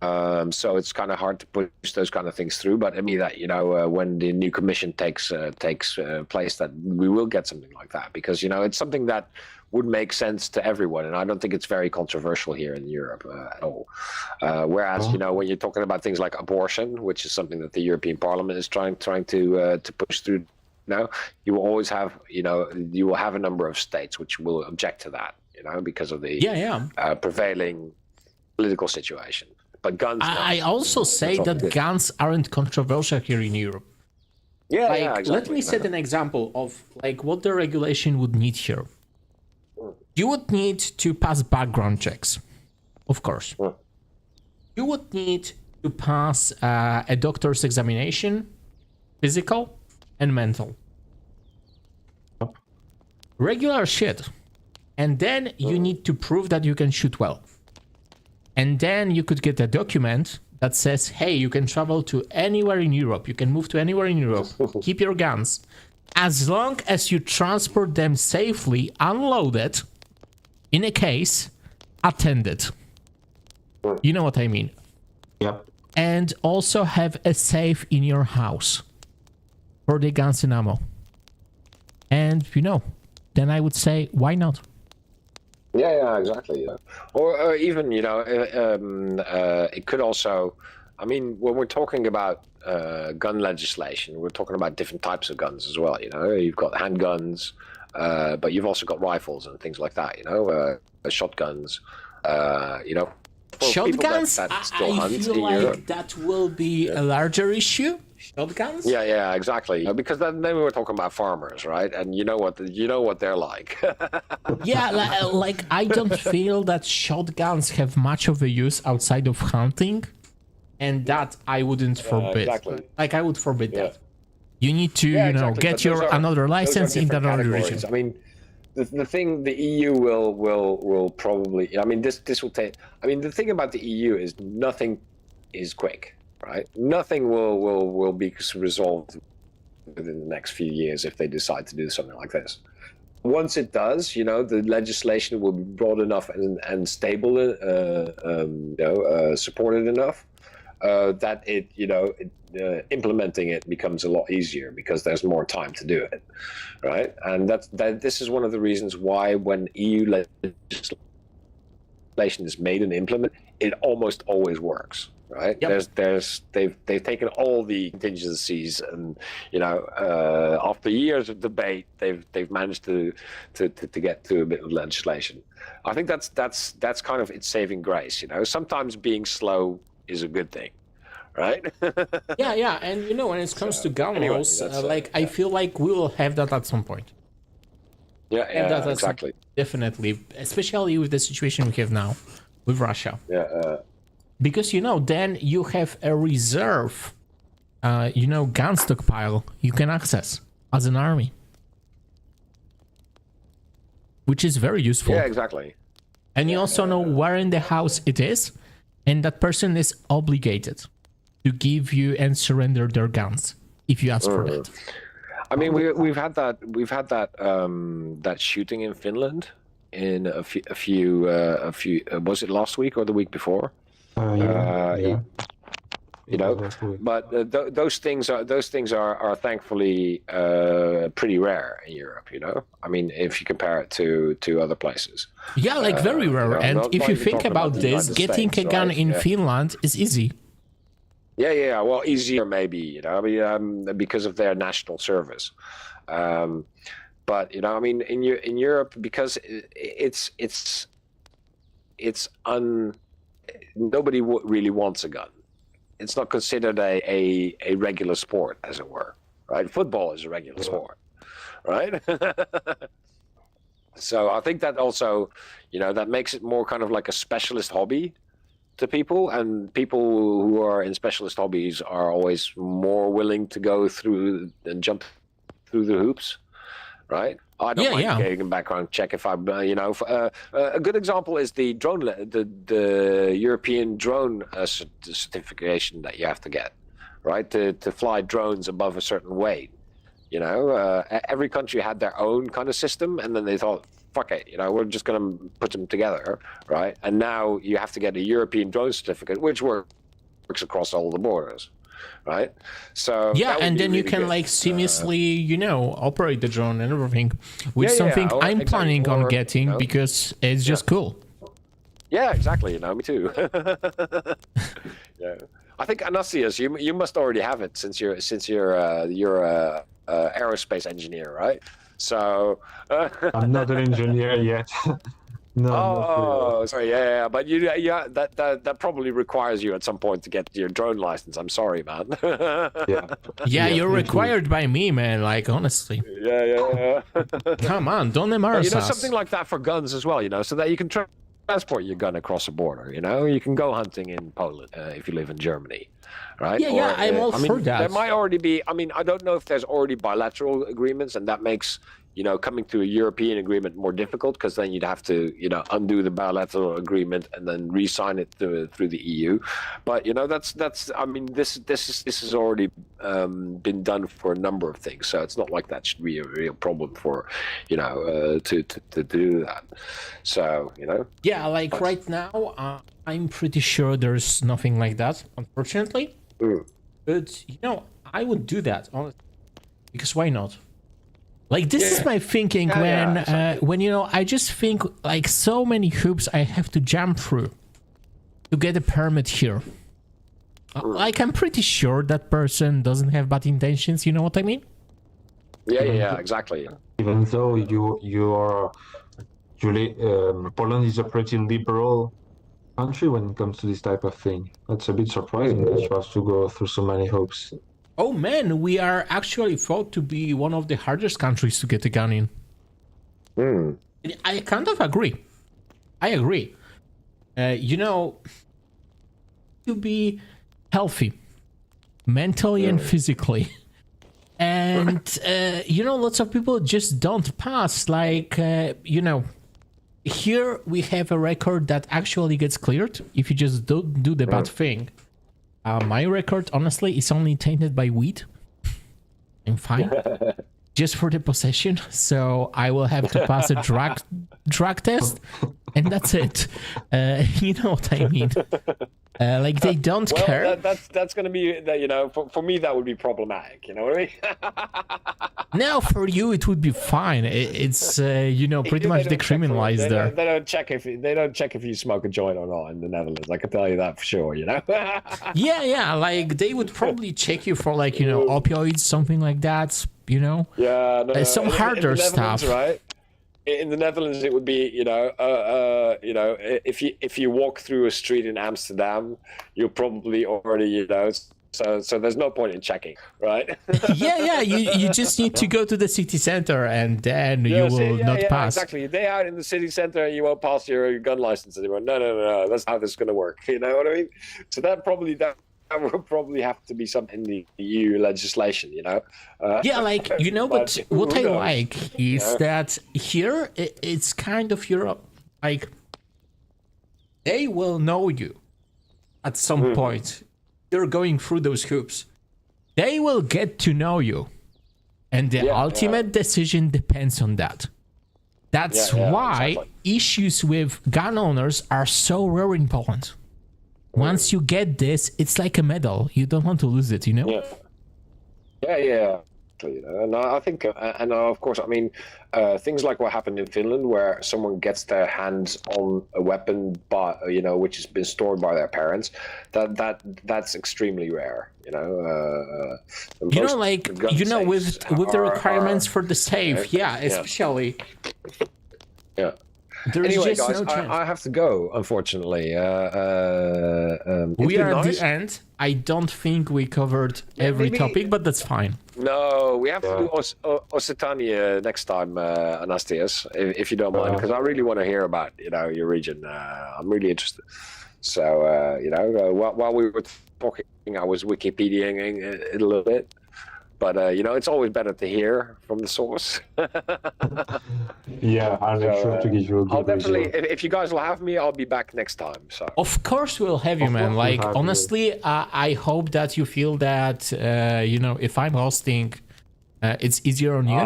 so it's kind of hard to push those kind of things through. But I mean that, you know, when the new commission takes place, that we will get something like that, because you know it's something that would make sense to everyone, and I don't think it's very controversial here in Europe at all. Whereas, you know, when you're talking about things like abortion, which is something that the European Parliament is trying to push through now, you will always have, you know, you will have a number of states which will object to that, you know, because of the prevailing political situation. But guns. I also say that guns aren't controversial here in Europe. Yeah, like, yeah, exactly. Let me set an example of like what the regulation would need here. You would need to pass background checks, of course. You would need to pass a doctor's examination, physical and mental. Regular shit. And then you need to prove that you can shoot well. And then you could get a document that says, hey, you can travel to anywhere in Europe. You can move to anywhere in Europe. Keep your guns. As long as you transport them safely, unloaded, in a case, attended. You know what I mean? Yep. And also have a safe in your house for the guns and ammo. And, you know, then I would say, why not? Yeah, exactly. Yeah. Or even, you know, it could also, I mean, when we're talking about gun legislation, we're talking about different types of guns as well. You know, you've got handguns, but you've also got rifles and things like that. You know, shotguns. You know, shotguns. I feel like Europe, that will be a larger issue. Shotguns. Yeah, exactly. Because then we were talking about farmers, right? And you know what they're like. Yeah, like I don't feel that shotguns have much of a use outside of hunting, and that I wouldn't forbid. Exactly. Like I would forbid that. You need to, exactly. get your another license in that other region. I mean, the thing the EU will probably. I mean, this will take. I mean, the thing about the EU is nothing is quick, right? Nothing will be resolved within the next few years if they decide to do something like this. Once it does, you know, the legislation will be broad enough and stable, supported enough that it, you know, implementing it becomes a lot easier because there's more time to do it, right? And this is one of the reasons why when EU legislation is made and implemented, it almost always works. Right. Yep. They've taken all the contingencies, and you know, after years of debate, they've managed to get to a bit of legislation. I think that's kind of its saving grace. You know, sometimes being slow is a good thing, right? Yeah, and you know, when it comes to gun laws, I feel like we will have that at some point. Yeah, exactly. Definitely, especially with the situation we have now with Russia. Yeah. Because, you know, then you have a reserve, gun stockpile you can access as an army. Which is very useful. Yeah, exactly. And you also know where in the house it is, and that person is obligated to give you and surrender their guns if you ask for that. I mean, we've had that that shooting in Finland in a few was it last week or the week before? Yeah. You know, but those things are thankfully pretty rare in Europe. You know, I mean, if you compare it to other places. Yeah, like very rare. You know, and if you think about this, getting a gun in Finland is easy. Yeah. Well, easier maybe. You know, I mean, because of their national service. But you know, I mean, in Europe, because nobody really wants a gun. It's not considered a regular sport, as it were, right? Football is a regular sport, right? So I think that also, you know, that makes it more kind of like a specialist hobby to people, and people who are in specialist hobbies are always more willing to go through and jump through the hoops, right? I don't mind getting a background check if I'm, you know, a good example is the drone, the European drone certification that you have to get, right? To fly drones above a certain weight. You know, every country had their own kind of system, and then they thought, fuck it, you know, we're just going to put them together, right? And now you have to get a European drone certificate, which works across all the borders. Right, so yeah, and then you can like seamlessly, you know, operate the drone and everything, which is something I'm planning on getting, you know, because it's just cool. Yeah, exactly. You know, me too. Yeah, I think Anasias, you must already have it since you're a aerospace engineer, right? So I'm not an engineer yet. No. Oh, sorry. Yeah. But that probably requires you at some point to get your drone license. I'm sorry, man. Yeah, you're required by me, man. Like, honestly. Yeah. Come on, don't embarrass us. You know, something like that for guns as well. You know, so that you can transport your gun across the border. You know, you can go hunting in Poland if you live in Germany, right? Yeah, I'm all for that. There might already be. I mean, I don't know if there's already bilateral agreements, and that makes, you know, coming to a European agreement more difficult, because then you'd have to, you know, undo the bilateral agreement and then re-sign it through the EU. But you know, that's. I mean, this has already been done for a number of things, so it's not like that should be a real problem for, you know, to do that. So you know. Yeah, like right now, I'm pretty sure there's nothing like that, unfortunately. But you know, I would do that honestly, because why not? Like, this is my thinking when, you know, I just think like so many hoops I have to jump through to get a permit here. Like, I'm pretty sure that person doesn't have bad intentions, you know what I mean? Yeah, exactly. Even though you are, Julie, Poland is a pretty liberal country when it comes to this type of thing. That's a bit surprising that you have to go through so many hoops. Oh man, we are actually thought to be one of the hardest countries to get a gun in. I kind of agree. I agree. You know, to be healthy, mentally and physically. And, you know, lots of people just don't pass. Like, you know, here we have a record that actually gets cleared if you just don't do the bad thing. My record, honestly, is only tainted by weed. I'm fine. Just for the possession. So I will have to pass a drug test, and that's it. You know what I mean? Like, they don't care. That's going to be, you know, for me, that would be problematic. You know what I mean? Now, for you, it would be fine. It's, you know, pretty much decriminalized there. They don't check if you smoke a joint or not in the Netherlands. I can tell you that for sure, you know? Yeah. Like, they would probably check you for, like, you know, opioids, something like that, you know? Yeah. No, some harder stuff. Right? In the Netherlands, it would be, you know, if you walk through a street in Amsterdam, you're probably already, you know, so there's no point in checking, right? yeah. You just need to go to the city center, and then you will not pass. Exactly. Day out in the city center, you won't pass your gun license anymore. No. That's how this is going to work. You know what I mean? So that will probably have to be something in the EU legislation, you know? Yeah, like, you know, but what I like is that here, it's kind of Europe. Like, they will know you at some point. You're going through those hoops. They will get to know you. And the ultimate decision depends on that. That's why exactly. issues with gun owners are so rare in Poland. Once you get this, it's like a medal. You don't want to lose it, you know? Yeah. You know, and I think, and of course, I mean, things like what happened in Finland, where someone gets their hands on a weapon, but which has been stored by their parents, that's extremely rare. With the requirements for the safe, especially. Yeah. There's anyway, just guys, no chance. I have to go, unfortunately. We are at the end. I don't think we covered every topic, but that's fine. No, we have to do Occitania next time, Anastias, if you don't mind, because I really want to hear about your region. I'm really interested. So while we were talking, I was Wikipediaing it a little bit. But it's always better to hear from the source. Yeah, I'll make sure to give you a good I'll definitely, result. if you guys will have me, I'll be back next time. So Of course we'll have you, Of man. course we'll Like, have you. honestly, I hope that you feel that, if I'm hosting, it's easier on you.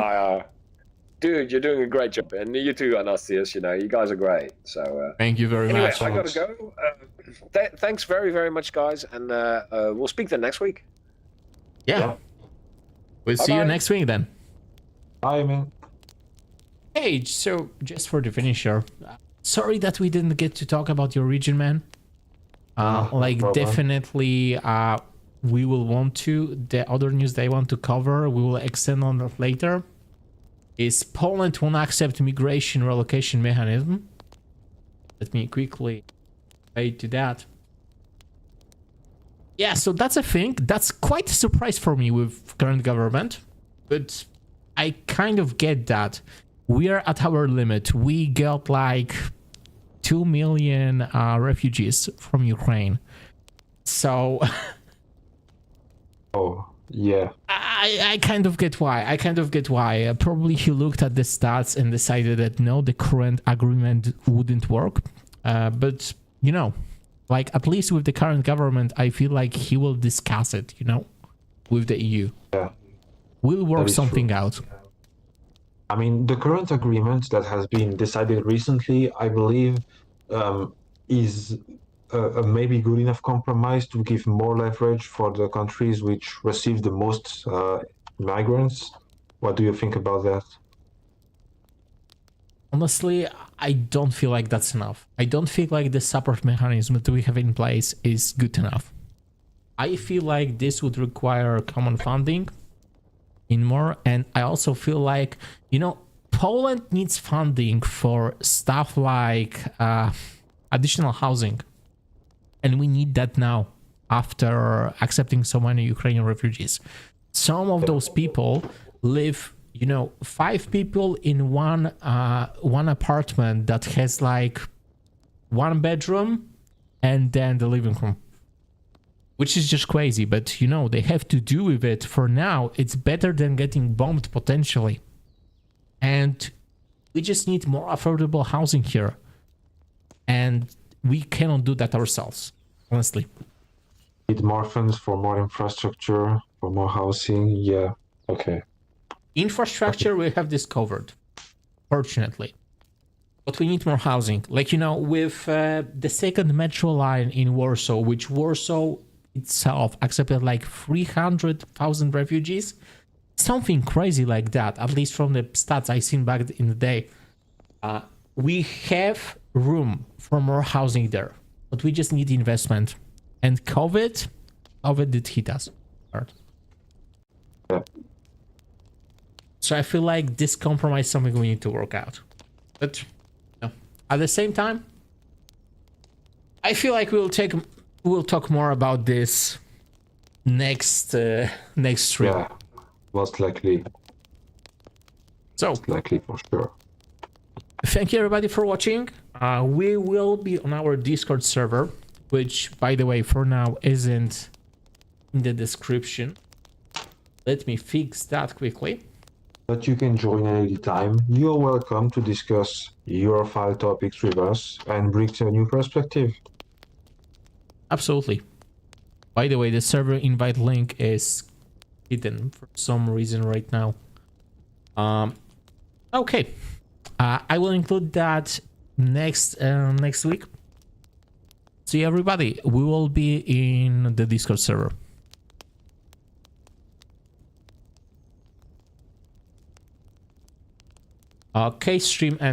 dude, you're doing a great job, and you too, Anastias. You guys are great. So Thank you very anyway, much. I gotta go. Thanks very, very much, guys, and we'll speak then next week. Yeah. We'll see you Bye-bye. next week then. Bye, man. Hey, so just for the finisher, sorry that we didn't get to talk about your region, man. No problem. Definitely, we will want to. The other news they want to cover, we will extend on that later. Is Poland won't accept migration relocation mechanism. Let me quickly fade to that. Yeah, so that's a thing. That's quite a surprise for me with current government, but I kind of get that. We are at our limit. We got like 2 million refugees from Ukraine. So Oh, yeah. I kind of get why. Probably he looked at the stats and decided that no, the current agreement wouldn't work. But like at least with the current government, I feel like he will discuss it, with the EU. Yeah. We'll work That is something true. out. I mean, the current agreement that has been decided recently, I believe, is a maybe good enough compromise to give more leverage for the countries which receive the most migrants. What do you think about that? Honestly, I don't feel like that's enough. I don't feel like the support mechanism that we have in place is good enough. I feel like this would require common funding in more, and I also feel like, Poland needs funding for stuff like additional housing, and we need that now after accepting so many Ukrainian refugees. Some of those people live 5 people in one apartment that has like 1 bedroom and then the living room, which is just crazy. But they have to do with it for now. It's better than getting bombed potentially, and we just need more affordable housing here, and we cannot do that ourselves, honestly. Need more funds for more infrastructure, for more housing. Yeah. Okay. Infrastructure, we have this covered, fortunately. But we need more housing. Like, with the second metro line in Warsaw, which Warsaw itself accepted like 300,000 refugees. Something crazy like that, at least from the stats I seen back in the day. We have room for more housing there, but we just need investment. And COVID did hit us hard. Yeah. So I feel like this compromise is something we need to work out. But at the same time, I feel like we'll talk more about this next stream. Yeah. Most likely So for sure. thank you everybody for watching. We will be on our Discord server, which by the way for now isn't in the description. Let me fix that quickly. but you can join at any time. You're welcome to discuss Europhile topics with us and bring a new perspective. Absolutely. By the way, the server invite link is hidden for some reason right now. Okay. I will include that next week. See everybody. We will be in the Discord server. Okay, stream and